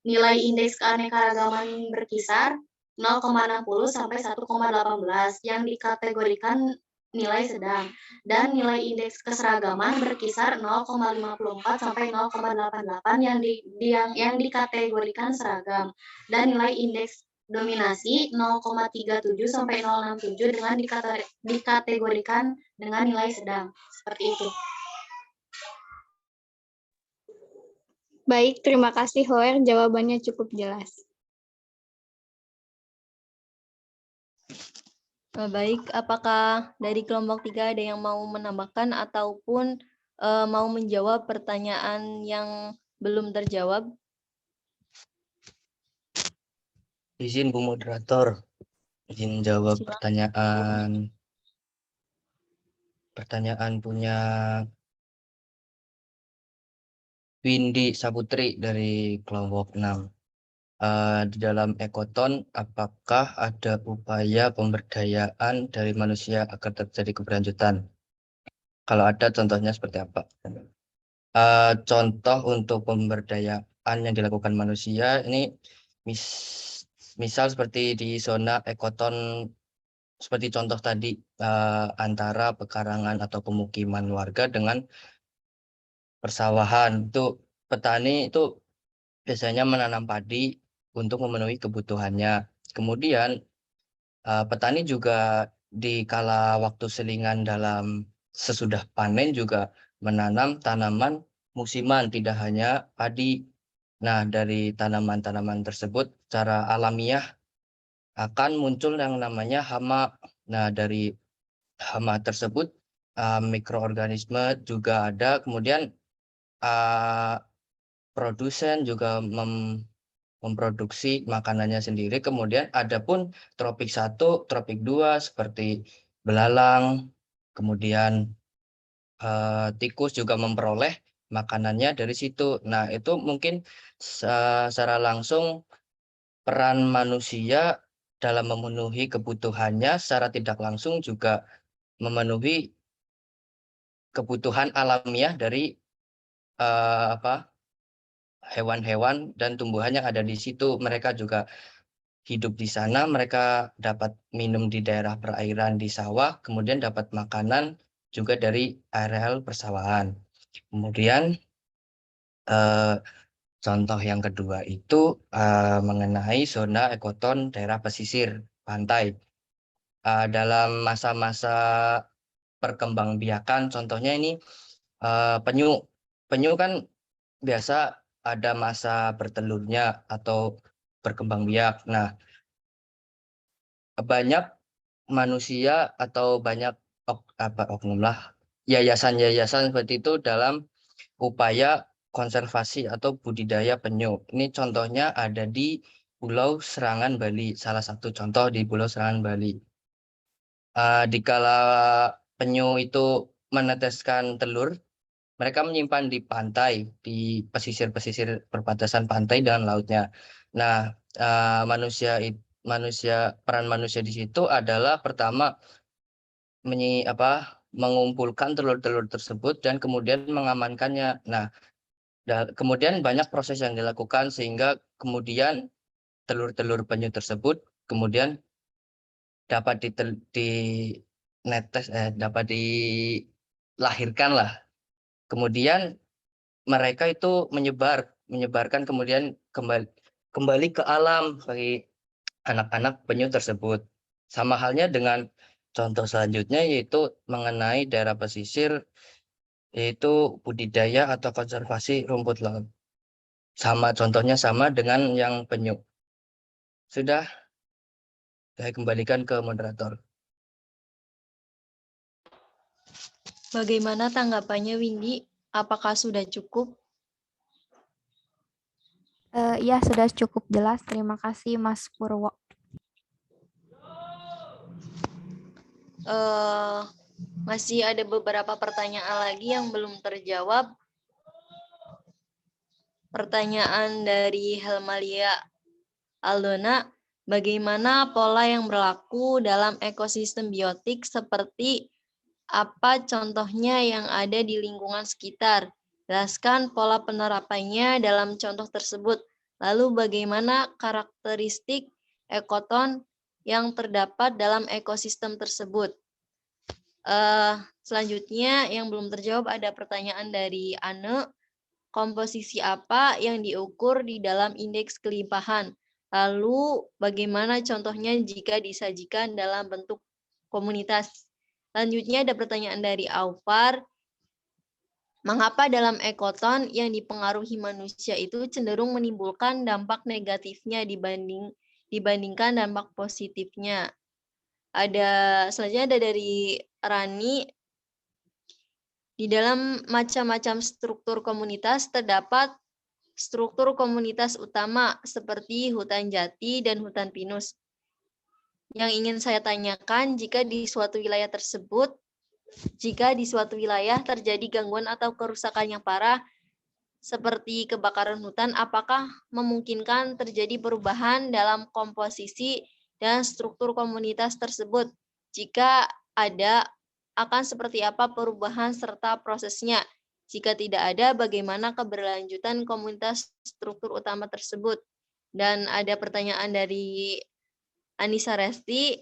Speaker 2: Nilai indeks keanekaragaman berkisar 0,60 sampai 1,18 yang dikategorikan nilai sedang, dan nilai indeks keseragaman berkisar 0,54 sampai 0,88 yang dikategorikan seragam, dan nilai indeks dominasi 0,37 sampai 0,67 dengan dikategorikan dengan nilai sedang. Seperti itu.
Speaker 3: Baik, terima kasih Hoer, jawabannya cukup jelas.
Speaker 1: Baik, apakah dari kelompok 3 ada yang mau menambahkan ataupun mau menjawab pertanyaan yang belum terjawab?
Speaker 5: Izin Bu Moderator, izin jawab pertanyaan punya Windy Saputri dari kelompok 6. Di dalam ekoton, apakah ada upaya pemberdayaan dari manusia agar terjadi keberlanjutan? Kalau ada, contohnya seperti apa? Contoh untuk pemberdayaan yang dilakukan manusia ini misal seperti di zona ekoton seperti contoh tadi antara pekarangan atau pemukiman warga dengan persawahan. Itu petani itu biasanya menanam padi untuk memenuhi kebutuhannya. Kemudian petani juga di kala waktu selingan dalam sesudah panen juga menanam tanaman musiman, tidak hanya padi. Nah, dari tanaman-tanaman tersebut secara alamiah akan muncul yang namanya hama. Nah, dari hama tersebut mikroorganisme juga ada, kemudian produsen juga memproduksi makanannya sendiri. Kemudian ada pun tropik 1, tropik 2 seperti belalang, kemudian tikus juga memperoleh makanannya dari situ. Nah, itu mungkin secara langsung peran manusia dalam memenuhi kebutuhannya, secara tidak langsung juga memenuhi kebutuhan alamiah dari hewan-hewan dan tumbuhan yang ada di situ. Mereka juga hidup di sana, mereka dapat minum di daerah perairan di sawah, kemudian dapat makanan juga dari areal persawahan. Kemudian contoh yang kedua itu mengenai zona ekoton daerah pesisir pantai. Dalam masa-masa perkembangbiakan, contohnya ini penyu. Penyu kan biasa ada masa bertelurnya atau berkembang biak. Nah, banyak manusia atau banyak oknum lah, yayasan-yayasan seperti itu dalam upaya konservasi atau budidaya penyu. Ini contohnya ada di Pulau Serangan, Bali. Salah satu contoh di Pulau Serangan, Bali. Dikala penyu itu meneteskan telur, mereka menyimpan di pantai, di pesisir-pesisir perbatasan pantai dan lautnya. Nah, peran manusia di situ adalah pertama mengumpulkan telur-telur tersebut dan kemudian mengamankannya. Nah, kemudian banyak proses yang dilakukan sehingga kemudian telur-telur penyu tersebut kemudian dapat dapat dilahirkan lah. Kemudian mereka itu menyebarkan kemudian kembali ke alam bagi anak-anak penyu tersebut. Sama halnya dengan contoh selanjutnya yaitu mengenai daerah pesisir, yaitu budidaya atau konservasi rumput laut. Contohnya sama dengan yang penyu. Sudah, saya kembalikan ke moderator.
Speaker 1: Bagaimana tanggapannya Windy? Apakah sudah cukup?
Speaker 7: Ya, sudah cukup jelas. Terima kasih, Mas Purwo.
Speaker 1: Masih ada beberapa pertanyaan lagi yang belum terjawab. Pertanyaan dari Helmalia Aldona, bagaimana pola yang berlaku dalam ekosistem biotik seperti apa contohnya yang ada di lingkungan sekitar? Jelaskan pola penerapannya dalam contoh tersebut. Lalu bagaimana karakteristik ekoton yang terdapat dalam ekosistem tersebut? Selanjutnya yang belum terjawab ada pertanyaan dari Anne. Komposisi apa yang diukur di dalam indeks kelimpahan? Lalu bagaimana contohnya jika disajikan dalam bentuk komunitas? Selanjutnya ada pertanyaan dari Aufar. Mengapa dalam ekoton yang dipengaruhi manusia itu cenderung menimbulkan dampak negatifnya dibandingkan dampak positifnya? Selanjutnya ada dari Rani. Di dalam macam-macam struktur komunitas terdapat struktur komunitas utama seperti hutan jati dan hutan pinus. Yang ingin saya tanyakan, jika di suatu wilayah terjadi gangguan atau kerusakan yang parah seperti kebakaran hutan, apakah memungkinkan terjadi perubahan dalam komposisi dan struktur komunitas tersebut? Jika ada, akan seperti apa perubahan serta prosesnya? Jika tidak ada, bagaimana keberlanjutan komunitas struktur utama tersebut? Dan ada pertanyaan dari Anissa Resti,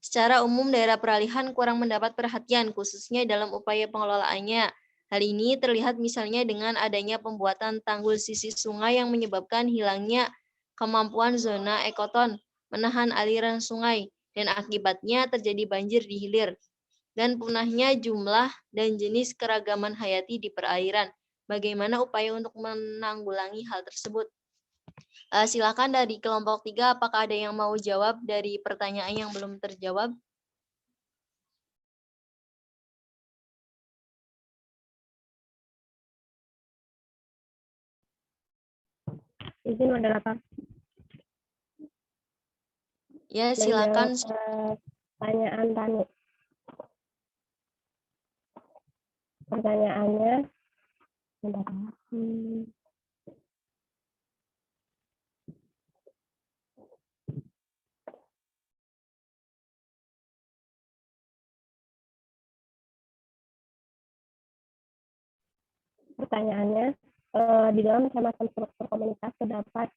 Speaker 1: Secara umum, daerah peralihan kurang mendapat perhatian, khususnya dalam upaya pengelolaannya. Hal ini terlihat misalnya dengan adanya pembuatan tanggul sisi sungai yang menyebabkan hilangnya kemampuan zona ekoton menahan aliran sungai, dan akibatnya terjadi banjir di hilir, dan punahnya jumlah dan jenis keragaman hayati di perairan. Bagaimana upaya untuk menanggulangi hal tersebut? Silakan dari kelompok 3, apakah ada yang mau jawab dari pertanyaan yang belum terjawab?
Speaker 4: Izin moderator
Speaker 1: Ya, silakan.
Speaker 4: menjawab pertanyaan Tani. Pertanyaannya, bentar. Pertanyaannya, di dalam macam-macam struktur komunitas terdapat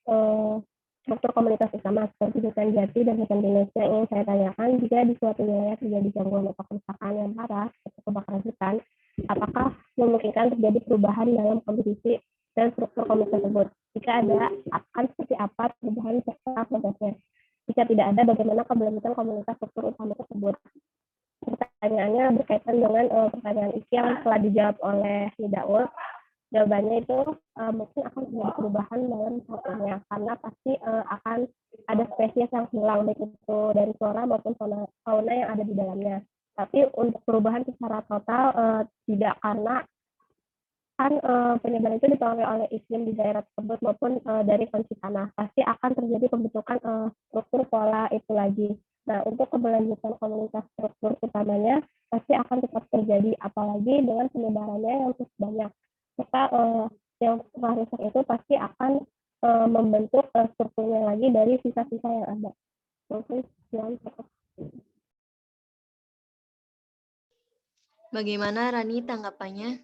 Speaker 4: struktur komunitas utama seperti hutan jati dan hutan pinus. Yang ingin saya tanyakan, jika di suatu wilayah terjadi gangguan atau kerusakan yang parah seperti kebakaran hutan, apakah memungkinkan terjadi perubahan dalam komposisi dan struktur komunitas tersebut? Jika ada, akan seperti apa perubahan serta prosesnya? Jika tidak ada, bagaimana keberlanjutan komunitas struktur utama tersebut? Pertanyaannya berkaitan dengan pertanyaan isi yang telah dijawab oleh Nidaul. Jawabannya itu mungkin akan terjadi perubahan dalam strukturnya, karena pasti akan ada spesies yang hilang, baik itu dari flora maupun fauna yang ada di dalamnya. Tapi untuk perubahan secara total tidak, karena kan penyebaran itu dipengaruhi oleh iklim di daerah tersebut maupun dari kondisi tanah. Pasti akan terjadi pembentukan struktur pola itu lagi. Nah, untuk keberlanjutan komunitas struktur utamanya pasti akan tetap terjadi, apalagi dengan penyebarannya yang terus banyak. Serta yang setelah rusak itu pasti akan membentuk strukturnya lagi dari sisa-sisa yang ada. Mungkin sekian.
Speaker 1: Bagaimana Rani tanggapannya?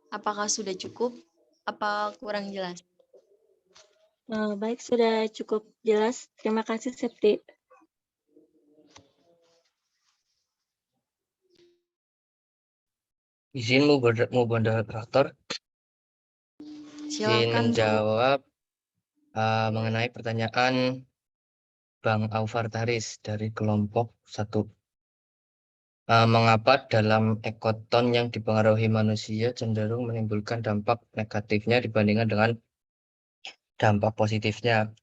Speaker 1: Apakah sudah cukup? Apa kurang jelas?
Speaker 8: Baik, sudah cukup jelas. Terima kasih, Septi.
Speaker 5: Izin moderator, izin
Speaker 1: Silakan, Bu.
Speaker 5: menjawab mengenai pertanyaan Bang Aufar Taris dari kelompok 1. Mengapa dalam ekoton yang dipengaruhi manusia cenderung menimbulkan dampak negatifnya dibandingkan dengan dampak positifnya?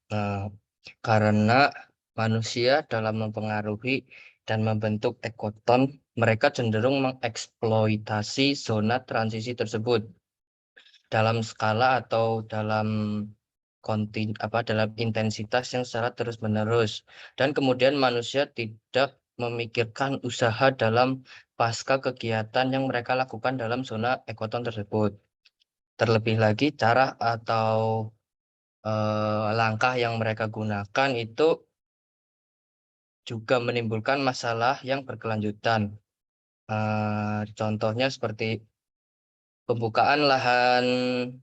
Speaker 5: Karena manusia dalam mempengaruhi dan membentuk ekoton, mereka cenderung mengeksploitasi zona transisi tersebut dalam skala atau dalam dalam intensitas yang secara terus-menerus, dan kemudian manusia tidak memikirkan usaha dalam pasca kegiatan yang mereka lakukan dalam zona ekoton tersebut. Terlebih lagi cara atau langkah yang mereka gunakan itu juga menimbulkan masalah yang berkelanjutan. Contohnya seperti pembukaan lahan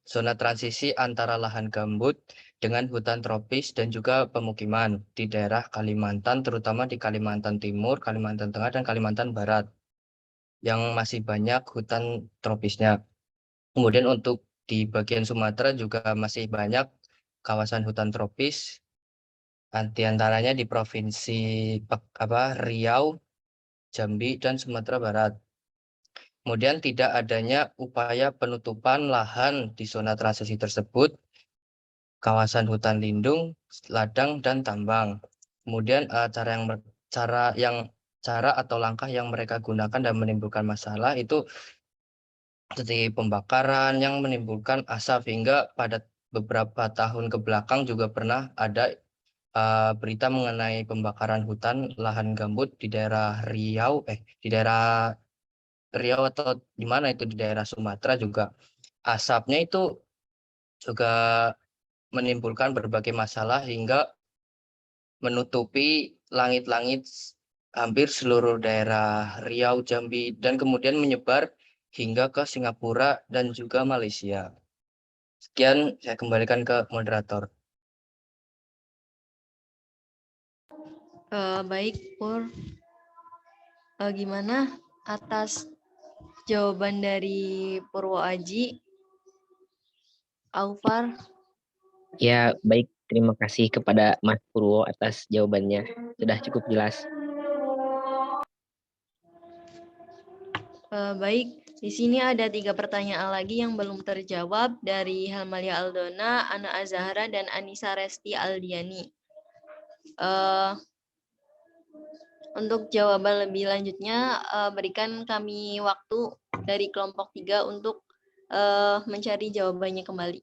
Speaker 5: zona transisi antara lahan gambut dengan hutan tropis dan juga pemukiman di daerah Kalimantan, terutama di Kalimantan Timur, Kalimantan Tengah, dan Kalimantan Barat yang masih banyak hutan tropisnya. Kemudian untuk di bagian Sumatera juga masih banyak kawasan hutan tropis, di antaranya di Provinsi Riau, Jambi, dan Sumatera Barat. Kemudian tidak adanya upaya penutupan lahan di zona transisi tersebut, kawasan hutan lindung, ladang, dan tambang. Kemudian cara atau langkah yang mereka gunakan dan menimbulkan masalah itu seperti pembakaran yang menimbulkan asap, hingga pada beberapa tahun ke belakang juga pernah ada berita mengenai pembakaran hutan lahan gambut di daerah Riau atau di mana itu di daerah Sumatera juga. Asapnya itu juga menimbulkan berbagai masalah hingga menutupi langit-langit hampir seluruh daerah Riau, Jambi, dan kemudian menyebar hingga ke Singapura dan juga Malaysia. Sekian, saya kembalikan ke moderator.
Speaker 1: Baik, Pur. Gimana atas jawaban dari Purwo Aji, Aufar?
Speaker 9: Ya, baik. Terima kasih kepada Mas Purwo atas jawabannya. Sudah cukup jelas.
Speaker 1: Baik, di sini ada 3 pertanyaan lagi yang belum terjawab dari Helmalia Aldona, Ana Azahra, dan Anissa Resti Aldiani. Untuk jawaban lebih lanjutnya, berikan kami waktu dari kelompok 3 untuk mencari jawabannya kembali.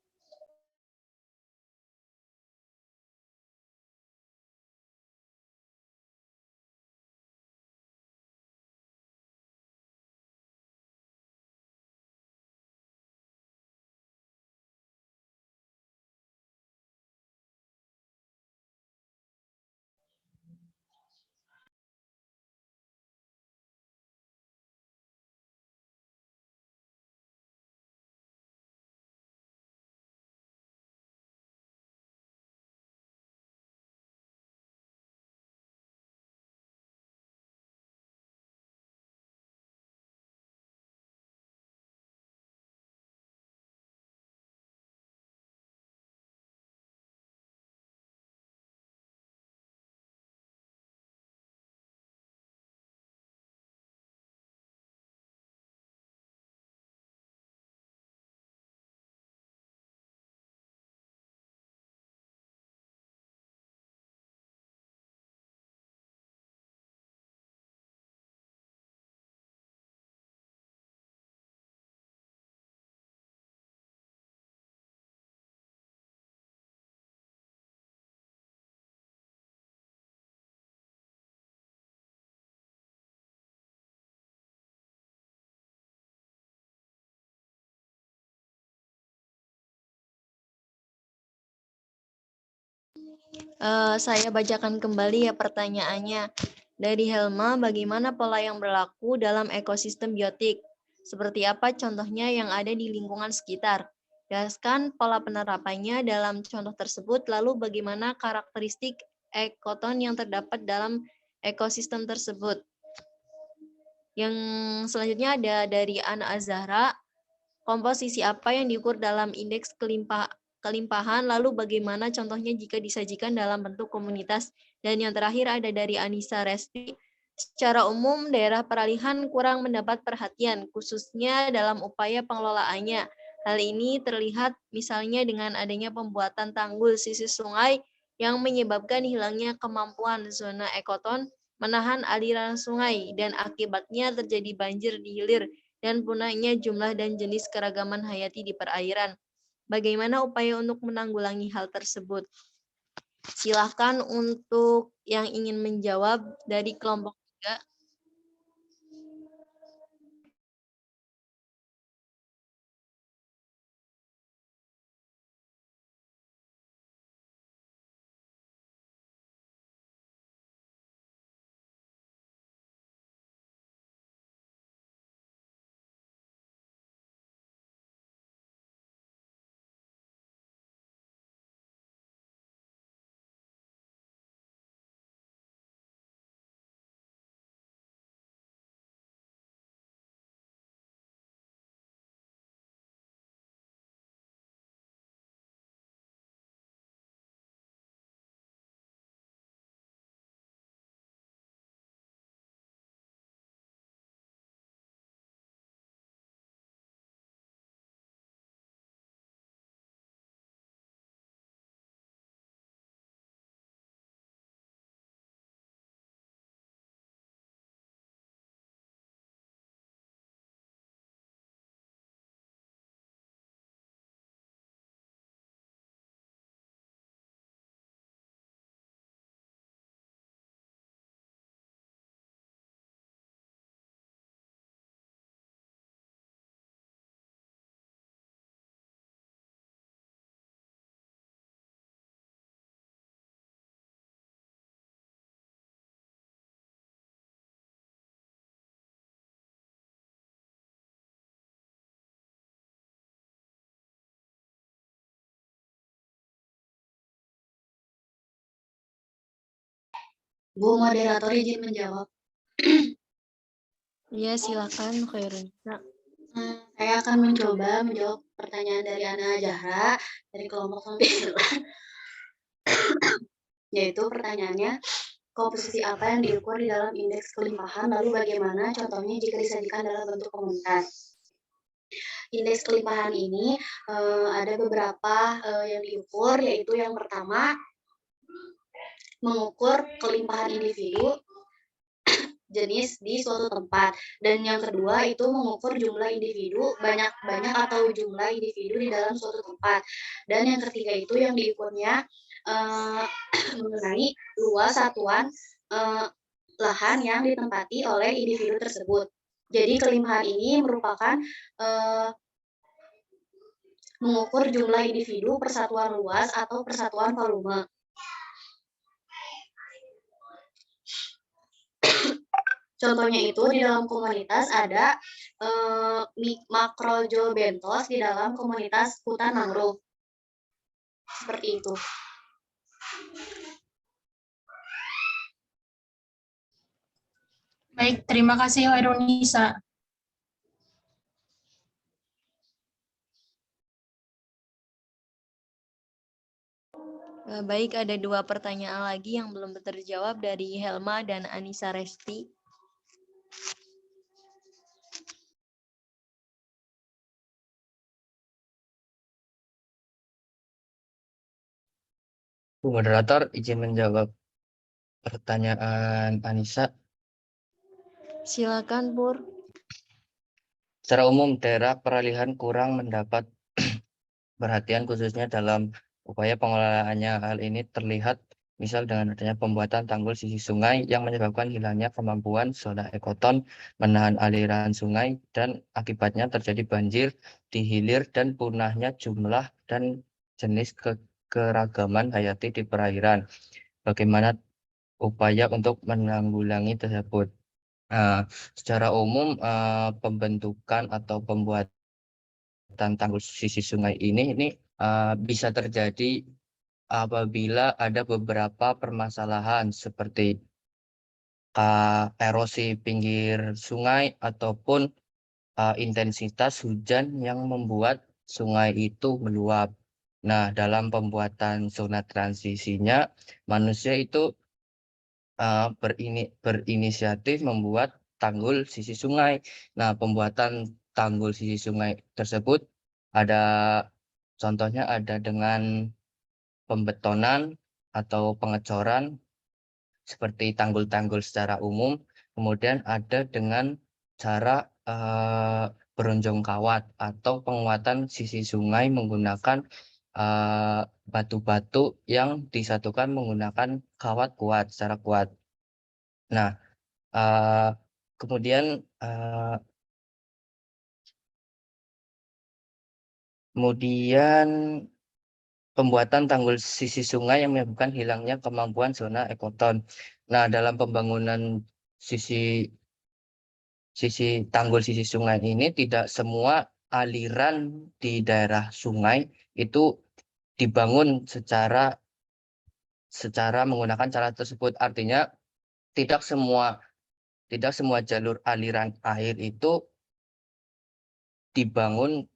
Speaker 1: Saya bacakan kembali ya pertanyaannya. Dari Helma, bagaimana pola yang berlaku dalam ekosistem biotik? Seperti apa contohnya yang ada di lingkungan sekitar? Jelaskan pola penerapannya dalam contoh tersebut, lalu bagaimana karakteristik ekoton yang terdapat dalam ekosistem tersebut. Yang selanjutnya ada dari Ana Azahra, komposisi apa yang diukur dalam indeks kelimpahan, lalu bagaimana contohnya jika disajikan dalam bentuk komunitas. Dan yang terakhir ada dari Anissa Resti, secara umum daerah peralihan kurang mendapat perhatian, khususnya dalam upaya pengelolaannya. Hal ini terlihat misalnya dengan adanya pembuatan tanggul sisi sungai yang menyebabkan hilangnya kemampuan zona ekoton menahan aliran sungai dan akibatnya terjadi banjir di hilir dan punahnya jumlah dan jenis keragaman hayati di perairan. Bagaimana upaya untuk menanggulangi hal tersebut? Silahkan untuk yang ingin menjawab dari kelompok 3.
Speaker 2: Bu moderator izin menjawab.
Speaker 1: Iya, silakan Khairunisa.
Speaker 2: Saya akan mencoba menjawab pertanyaan dari Ana Zahra dari kelompok 9. Yaitu pertanyaannya, komposisi apa yang diukur di dalam indeks kelimpahan, lalu bagaimana contohnya jika disajikan dalam bentuk komunitas. Indeks kelimpahan ini ada beberapa yang diukur, yaitu yang pertama mengukur kelimpahan individu jenis di suatu tempat, dan yang kedua itu mengukur jumlah individu banyak atau jumlah individu di dalam suatu tempat, dan yang ketiga itu yang diukurnya mengenai luas satuan lahan yang ditempati oleh individu tersebut. Jadi kelimpahan ini merupakan mengukur jumlah individu persatuan luas atau persatuan volume. Contohnya itu di dalam komunitas ada makrozobentos di dalam komunitas hutan mangrove. Seperti itu.
Speaker 10: Baik, terima kasih Khairunisa.
Speaker 1: Baik, ada 2 pertanyaan lagi yang belum terjawab dari Helma dan Anissa Resti.
Speaker 5: Bu moderator izin menjawab pertanyaan Anissa.
Speaker 1: Silakan, Pur.
Speaker 5: Secara umum, daerah peralihan kurang mendapat perhatian khususnya dalam upaya pengelolaannya. Hal ini terlihat misal dengan adanya pembuatan tanggul sisi sungai yang menyebabkan hilangnya kemampuan zona ekoton menahan aliran sungai dan akibatnya terjadi banjir di hilir dan punahnya jumlah dan jenis keragaman hayati di perairan. Bagaimana upaya untuk menanggulangi tersebut? Secara umum pembentukan atau pembuatan tanggul sisi sungai ini bisa terjadi apabila ada beberapa permasalahan seperti erosi pinggir sungai ataupun intensitas hujan yang membuat sungai itu meluap. Nah, dalam pembuatan zona transisinya, manusia itu berinisiatif membuat tanggul sisi sungai. Nah, pembuatan tanggul sisi sungai tersebut contohnya ada dengan pembetonan atau pengecoran seperti tanggul-tanggul secara umum. Kemudian ada dengan cara beronjong kawat atau penguatan sisi sungai menggunakan batu-batu yang disatukan menggunakan kawat kuat secara kuat. Nah, kemudian pembuatan tanggul sisi sungai yang menyebabkan hilangnya kemampuan zona ekoton. Nah, dalam pembangunan sisi tanggul sisi sungai ini tidak semua aliran di daerah sungai itu dibangun secara menggunakan cara tersebut. Artinya tidak semua jalur aliran air itu dibangun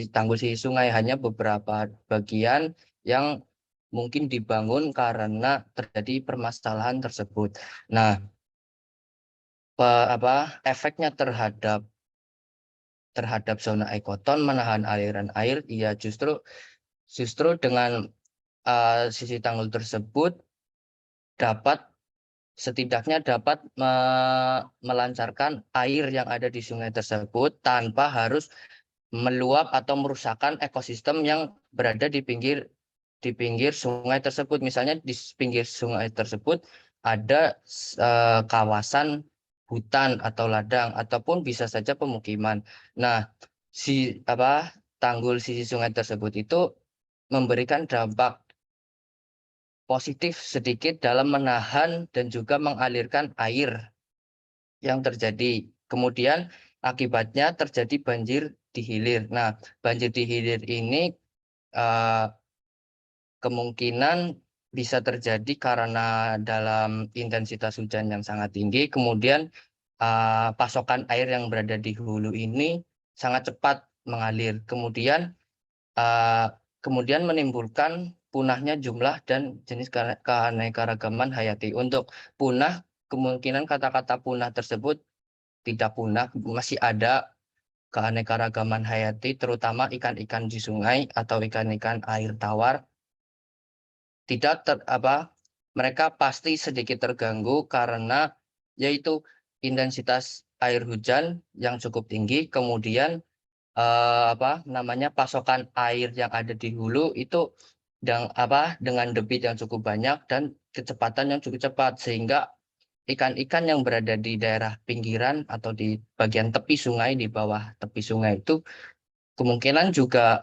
Speaker 5: tanggul sisi sungai, hanya beberapa bagian yang mungkin dibangun karena terjadi permasalahan tersebut. Nah, efeknya terhadap zona ekoton menahan aliran air, ya justru dengan sisi tanggul tersebut setidaknya dapat melancarkan air yang ada di sungai tersebut tanpa harus meluap atau merusakkan ekosistem yang berada di pinggir sungai tersebut. Misalnya di pinggir sungai tersebut ada kawasan hutan atau ladang ataupun bisa saja pemukiman. Nah, tanggul sisi sungai tersebut itu memberikan dampak positif sedikit dalam menahan dan juga mengalirkan air yang terjadi. Kemudian akibatnya terjadi banjir di hilir. Nah, banjir di hilir ini kemungkinan bisa terjadi karena dalam intensitas hujan yang sangat tinggi, kemudian pasokan air yang berada di hulu ini sangat cepat mengalir, kemudian menimbulkan punahnya jumlah dan jenis keanekaragaman hayati. Untuk punah, kemungkinan kata-kata punah tersebut tidak punah, masih ada keanekaragaman hayati, terutama ikan-ikan di sungai atau ikan-ikan air tawar. Mereka pasti sedikit terganggu karena yaitu intensitas air hujan yang cukup tinggi, kemudian pasokan air yang ada di hulu itu dengan debit yang cukup banyak dan kecepatan yang cukup cepat, sehingga ikan-ikan yang berada di daerah pinggiran atau di bagian tepi sungai, di bawah tepi sungai itu kemungkinan juga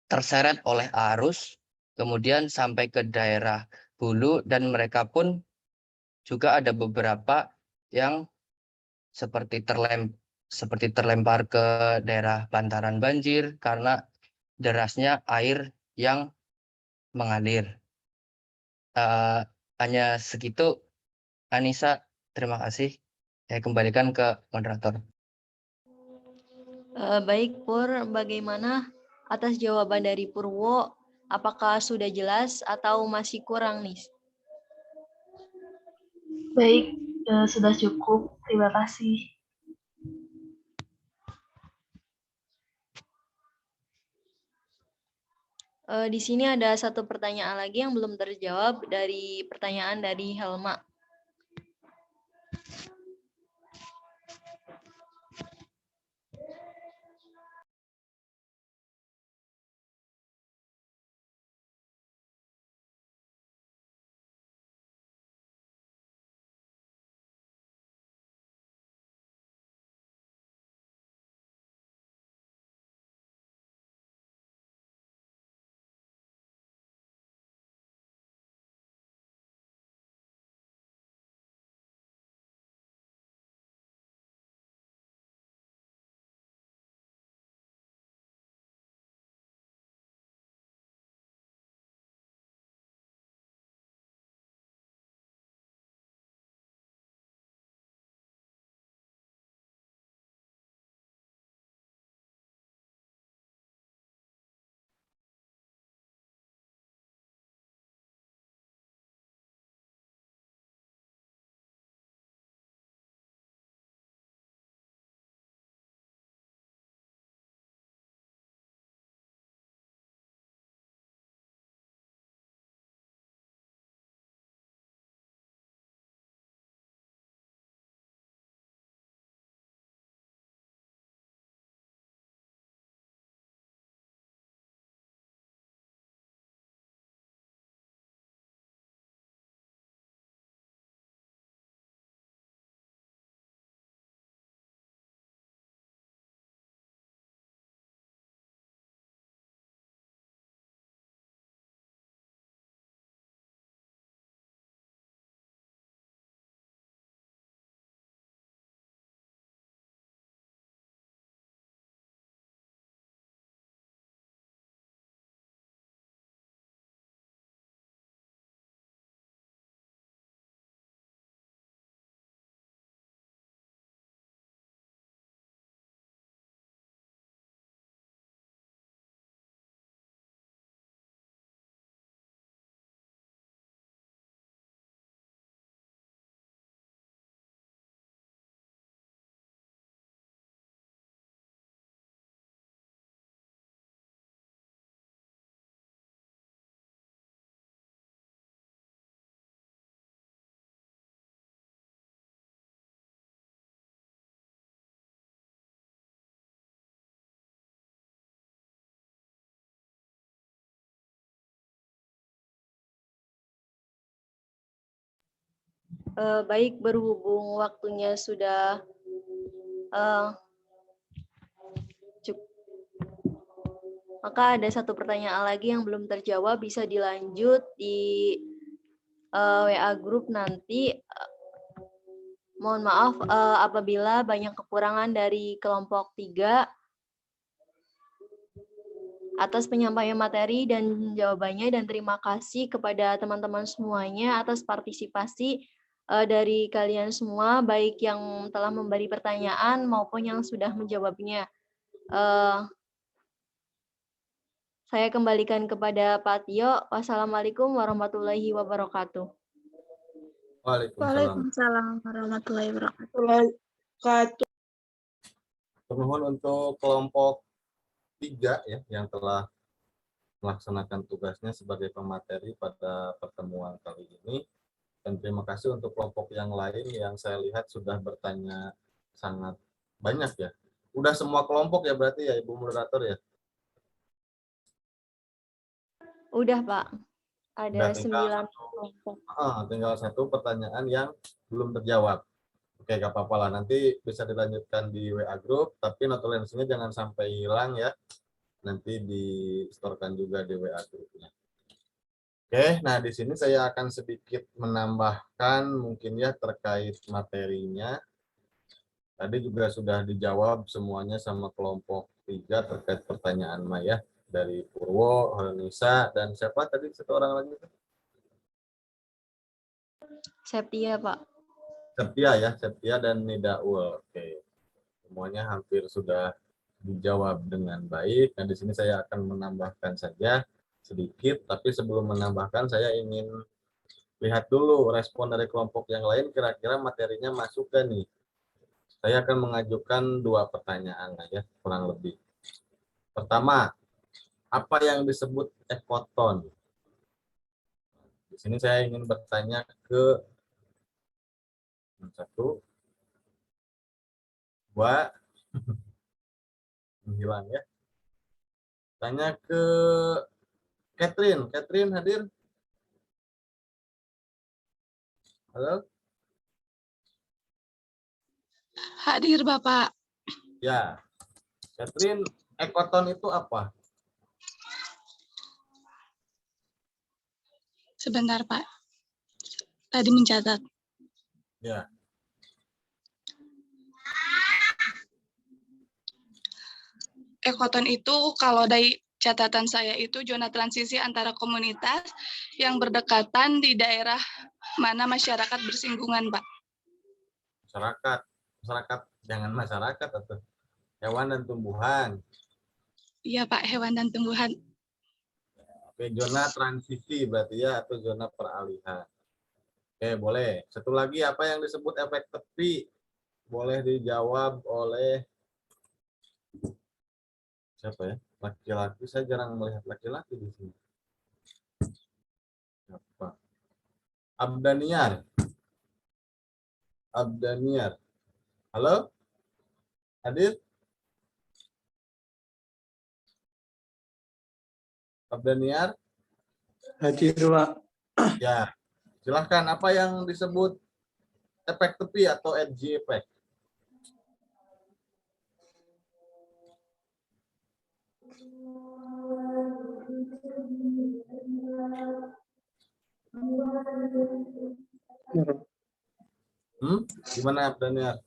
Speaker 5: terseret oleh arus, kemudian sampai ke daerah hulu, dan mereka pun juga ada beberapa yang seperti terlempar ke daerah bantaran banjir karena derasnya air yang mengalir. Hanya segitu, Anissa. Terima kasih. Saya kembalikan ke moderator.
Speaker 1: Baik, Pur. Bagaimana atas jawaban dari Purwo? Apakah sudah jelas atau masih kurang nih?
Speaker 11: Baik, sudah cukup. Terima kasih.
Speaker 1: Di sini ada satu pertanyaan lagi yang belum terjawab dari pertanyaan dari Helma. Baik, berhubung waktunya sudah cukup, maka ada satu pertanyaan lagi yang belum terjawab, bisa dilanjut di WA Group nanti. Mohon maaf apabila banyak kekurangan dari kelompok 3. atas penyampaian materi dan jawabannya, dan terima kasih kepada teman-teman semuanya atas partisipasi dari kalian semua, baik yang telah memberi pertanyaan maupun yang sudah menjawabnya. Saya kembalikan kepada Pak Tio. Wassalamualaikum warahmatullahi wabarakatuh.
Speaker 6: Waalaikumsalam.
Speaker 3: Waalaikumsalam warahmatullahi wabarakatuh.
Speaker 12: Termohon untuk kelompok 3 ya yang telah melaksanakan tugasnya sebagai pemateri pada pertemuan kali ini. Dan terima kasih untuk kelompok yang lain yang saya lihat sudah bertanya sangat banyak ya. Udah semua kelompok ya berarti ya Ibu Moderator ya?
Speaker 1: Udah Pak, ada
Speaker 12: Udah, tinggal
Speaker 1: 9 kelompok.
Speaker 12: tinggal satu pertanyaan yang belum terjawab. Oke, gak apa-apa lah. Nanti bisa dilanjutkan di WA Group, tapi notulensinya jangan sampai hilang ya. Nanti di-storekan juga di WA Group-nya. Oke, nah di sini saya akan sedikit menambahkan mungkin ya terkait materinya. Tadi juga sudah dijawab semuanya sama kelompok 3 terkait pertanyaan Maya dari Purwo, Nisa, dan siapa tadi satu orang lagi?
Speaker 1: Septia Pak.
Speaker 12: Septia ya, Septia dan Nidaul. Oke, semuanya hampir sudah dijawab dengan baik. Nah di sini saya akan menambahkan saja sedikit, tapi sebelum menambahkan saya ingin lihat dulu respon dari kelompok yang lain, kira-kira materinya masuk kan nih. Saya akan mengajukan 2 pertanyaan aja, kurang lebih. Pertama, apa yang disebut ekoton? Di sini saya ingin bertanya ke 1, 2, menghilang ya. Tanya ke Catherine. Catherine hadir? Halo?
Speaker 10: Hadir Bapak.
Speaker 12: Ya. Catherine, ekoton itu apa?
Speaker 10: Sebentar Pak. Tadi mencatat.
Speaker 12: Ya.
Speaker 10: Ekoton itu kalau dari catatan saya itu zona transisi antara komunitas yang berdekatan di daerah mana masyarakat bersinggungan, Pak.
Speaker 12: Masyarakat, jangan masyarakat atau hewan dan tumbuhan.
Speaker 10: Iya Pak, hewan dan tumbuhan.
Speaker 12: Oke, zona transisi berarti ya, atau zona peralihan. Oke, boleh. Satu lagi, apa yang disebut efek tepi? Boleh dijawab oleh siapa ya? Laki-laki. Saya jarang melihat laki-laki di sini. Siapa? Abdaniar. Abdaniar. Halo? Hadir? Abdaniar?
Speaker 13: Hadir, Pak.
Speaker 12: Ya. Silahkan, apa yang disebut efek tepi atau edge effect? Gimana Abdaniar?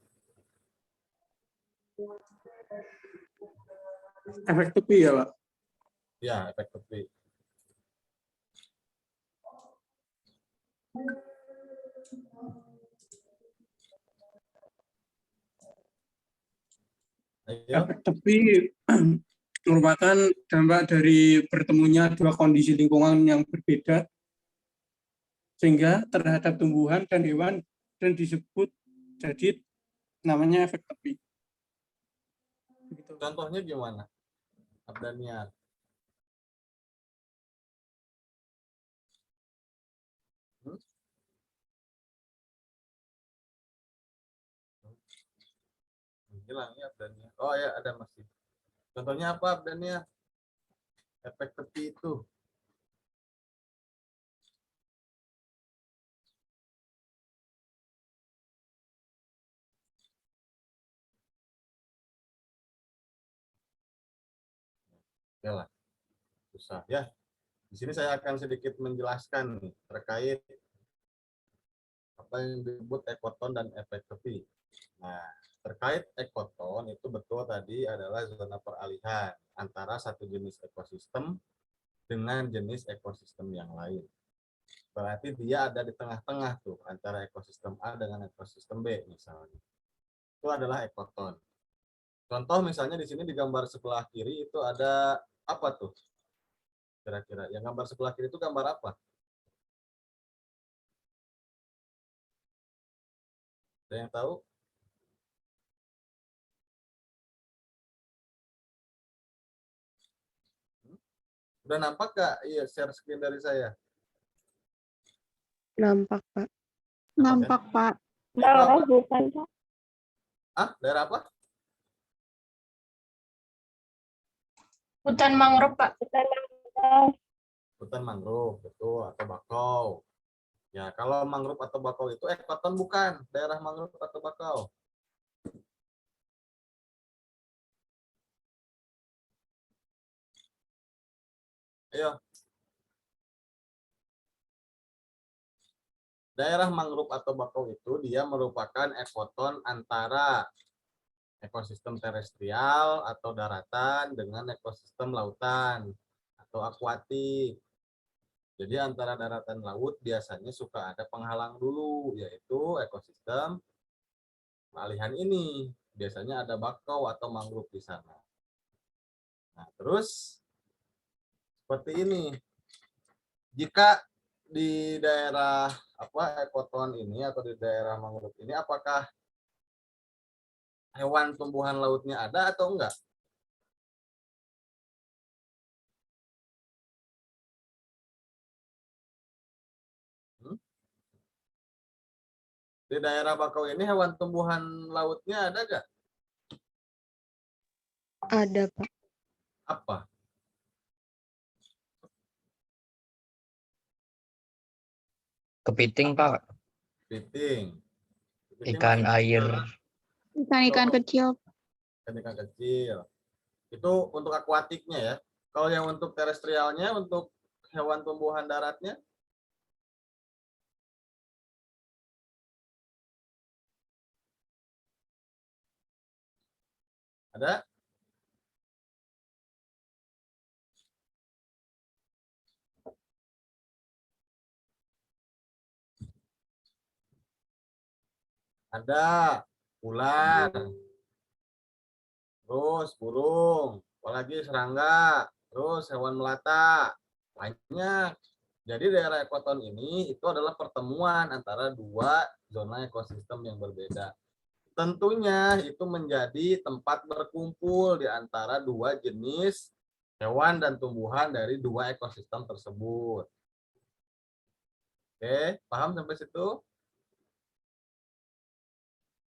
Speaker 13: Efek tepi ya, Pak?
Speaker 12: Ya, efek tepi.
Speaker 13: Efek tepi merupakan dampak dari bertemunya dua kondisi lingkungan yang berbeda sehingga terhadap tumbuhan dan hewan dan disebut jadi namanya efek tepi.
Speaker 12: Contohnya gimana? Abdaniar. Hilang ya Abdaniar. Oh ya, ada masih. Contohnya apa Abdaniar? Efek tepi itu. Oke lah. Susah ya. Di sini saya akan sedikit menjelaskan nih, terkait apa yang disebut ekoton dan efek tepi. Nah, terkait ekoton itu betul tadi adalah zona peralihan antara satu jenis ekosistem dengan jenis ekosistem yang lain. Berarti dia ada di tengah-tengah tuh antara ekosistem A dengan ekosistem B misalnya. Itu adalah ekoton. Contoh misalnya di sini di gambar sebelah kiri itu ada apa tuh? Kira-kira yang gambar sebelah kiri itu gambar apa? Ada yang tahu? Udah nampak nggak? Iya, share screen dari saya.
Speaker 3: Nampak, Pak.
Speaker 12: Nampak,
Speaker 3: Pak.
Speaker 4: Daerah hutan, Pak.
Speaker 12: Ah, daerah apa?
Speaker 11: Hutan mangrove, Pak.
Speaker 4: Hutan mangrove.
Speaker 12: Hutan mangrove, betul, atau bakau. Ya, kalau mangrove atau bakau itu ekoton bukan, daerah mangrove atau bakau. Ayo. Daerah mangrove atau bakau itu dia merupakan ekoton antara ekosistem terestrial atau daratan dengan ekosistem lautan atau akuatik. Jadi antara daratan laut biasanya suka ada penghalang dulu, yaitu ekosistem peralihan ini. Biasanya ada bakau atau mangrove di sana. Nah, terus seperti ini. Jika di daerah ekoton ini atau di daerah mangrove ini, apakah hewan tumbuhan lautnya ada atau enggak? Di daerah bakau ini hewan tumbuhan lautnya ada enggak?
Speaker 3: Ada, Pak.
Speaker 12: Apa?
Speaker 5: Kepiting, Pak.
Speaker 12: Kepiting.
Speaker 5: Ikan air.
Speaker 3: Ikan-ikan kecil.
Speaker 12: Ikan-ikan kecil. Itu untuk akuatiknya ya. Kalau yang untuk terestrialnya, untuk hewan tumbuhan daratnya? Ada? Ada ular, terus burung, apalagi serangga, terus hewan melata, banyak. Jadi daerah ekoton ini itu adalah pertemuan antara dua zona ekosistem yang berbeda. Tentunya itu menjadi tempat berkumpul di antara dua jenis hewan dan tumbuhan dari dua ekosistem tersebut. Oke, paham sampai situ?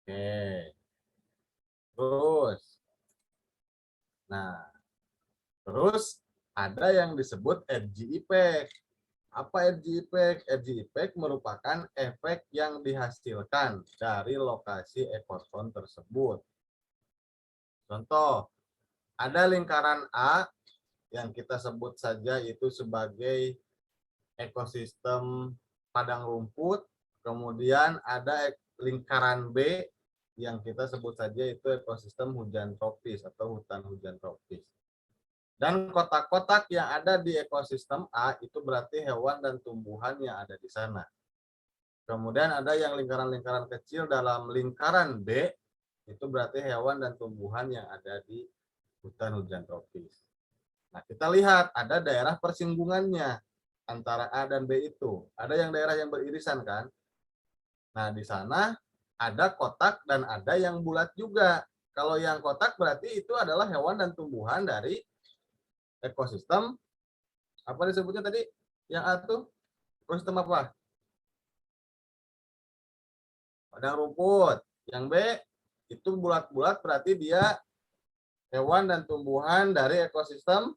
Speaker 12: Oke. Terus. Nah, terus ada yang disebut edge effect. Apa edge effect? Edge effect merupakan efek yang dihasilkan dari lokasi ekoton tersebut. Contoh, ada lingkaran A yang kita sebut saja itu sebagai ekosistem padang rumput, kemudian ada lingkaran B yang kita sebut saja itu ekosistem hujan tropis atau hutan hujan tropis. Dan kotak-kotak yang ada di ekosistem A itu berarti hewan dan tumbuhan yang ada di sana. Kemudian ada yang lingkaran-lingkaran kecil dalam lingkaran B, itu berarti hewan dan tumbuhan yang ada di hutan hujan tropis. Nah, kita lihat ada daerah persinggungannya antara A dan B itu. Ada yang daerah yang beririsan kan? Nah, di sana ada kotak dan ada yang bulat juga. Kalau yang kotak berarti itu adalah hewan dan tumbuhan dari ekosistem, apa disebutnya tadi? Yang A itu ekosistem apa? Padang rumput. Yang B itu bulat-bulat berarti dia hewan dan tumbuhan dari ekosistem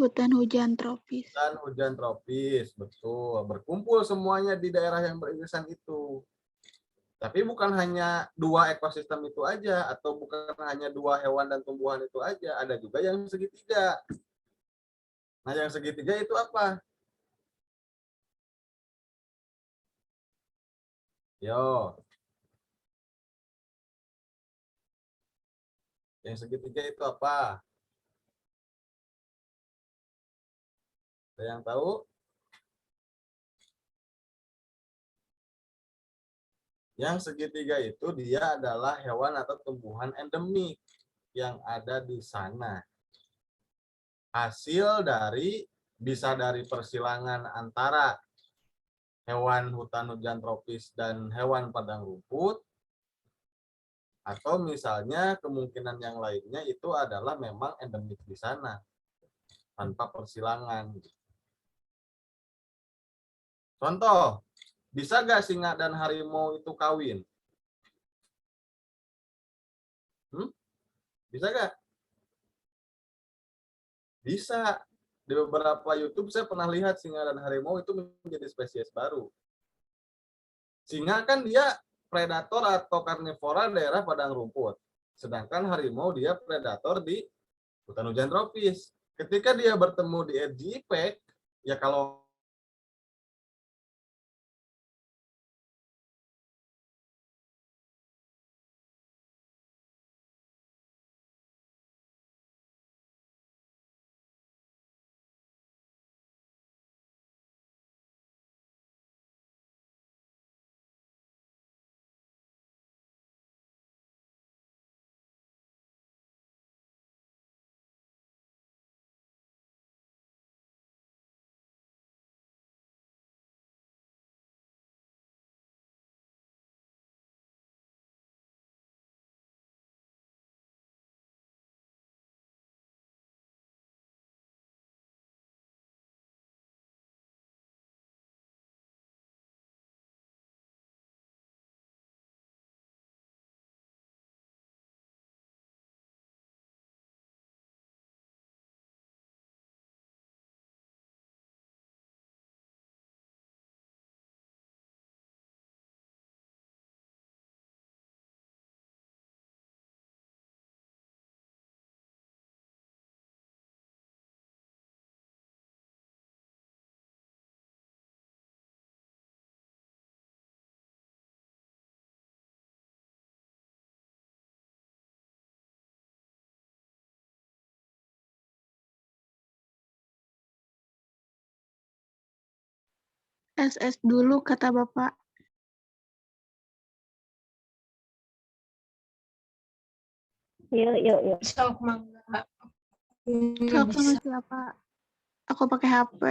Speaker 3: Hutan hujan tropis.
Speaker 12: hutan hujan tropis, betul. Berkumpul semuanya di daerah yang beririsan itu. Tapi bukan hanya dua ekosistem itu aja, atau bukan hanya dua hewan dan tumbuhan itu aja, ada juga yang segitiga. Nah, yang segitiga itu apa? Yo. Yang segitiga itu apa? Ada yang tahu? Yang segitiga itu dia adalah hewan atau tumbuhan endemik yang ada di sana. Hasil dari bisa dari persilangan antara hewan hutan hujan tropis dan hewan padang rumput, atau misalnya kemungkinan yang lainnya itu adalah memang endemik di sana tanpa persilangan. Contoh, bisa gak singa dan harimau itu kawin? Bisa gak? Bisa. Di beberapa YouTube saya pernah lihat singa dan harimau itu menjadi spesies baru. Singa kan dia predator atau karnivora daerah padang rumput. Sedangkan harimau dia predator di hutan hujan tropis. Ketika dia bertemu di edge impact, ya kalau
Speaker 3: SS dulu kata Bapak.
Speaker 4: Yuk.
Speaker 3: Sok sama siapa? Aku pakai HP.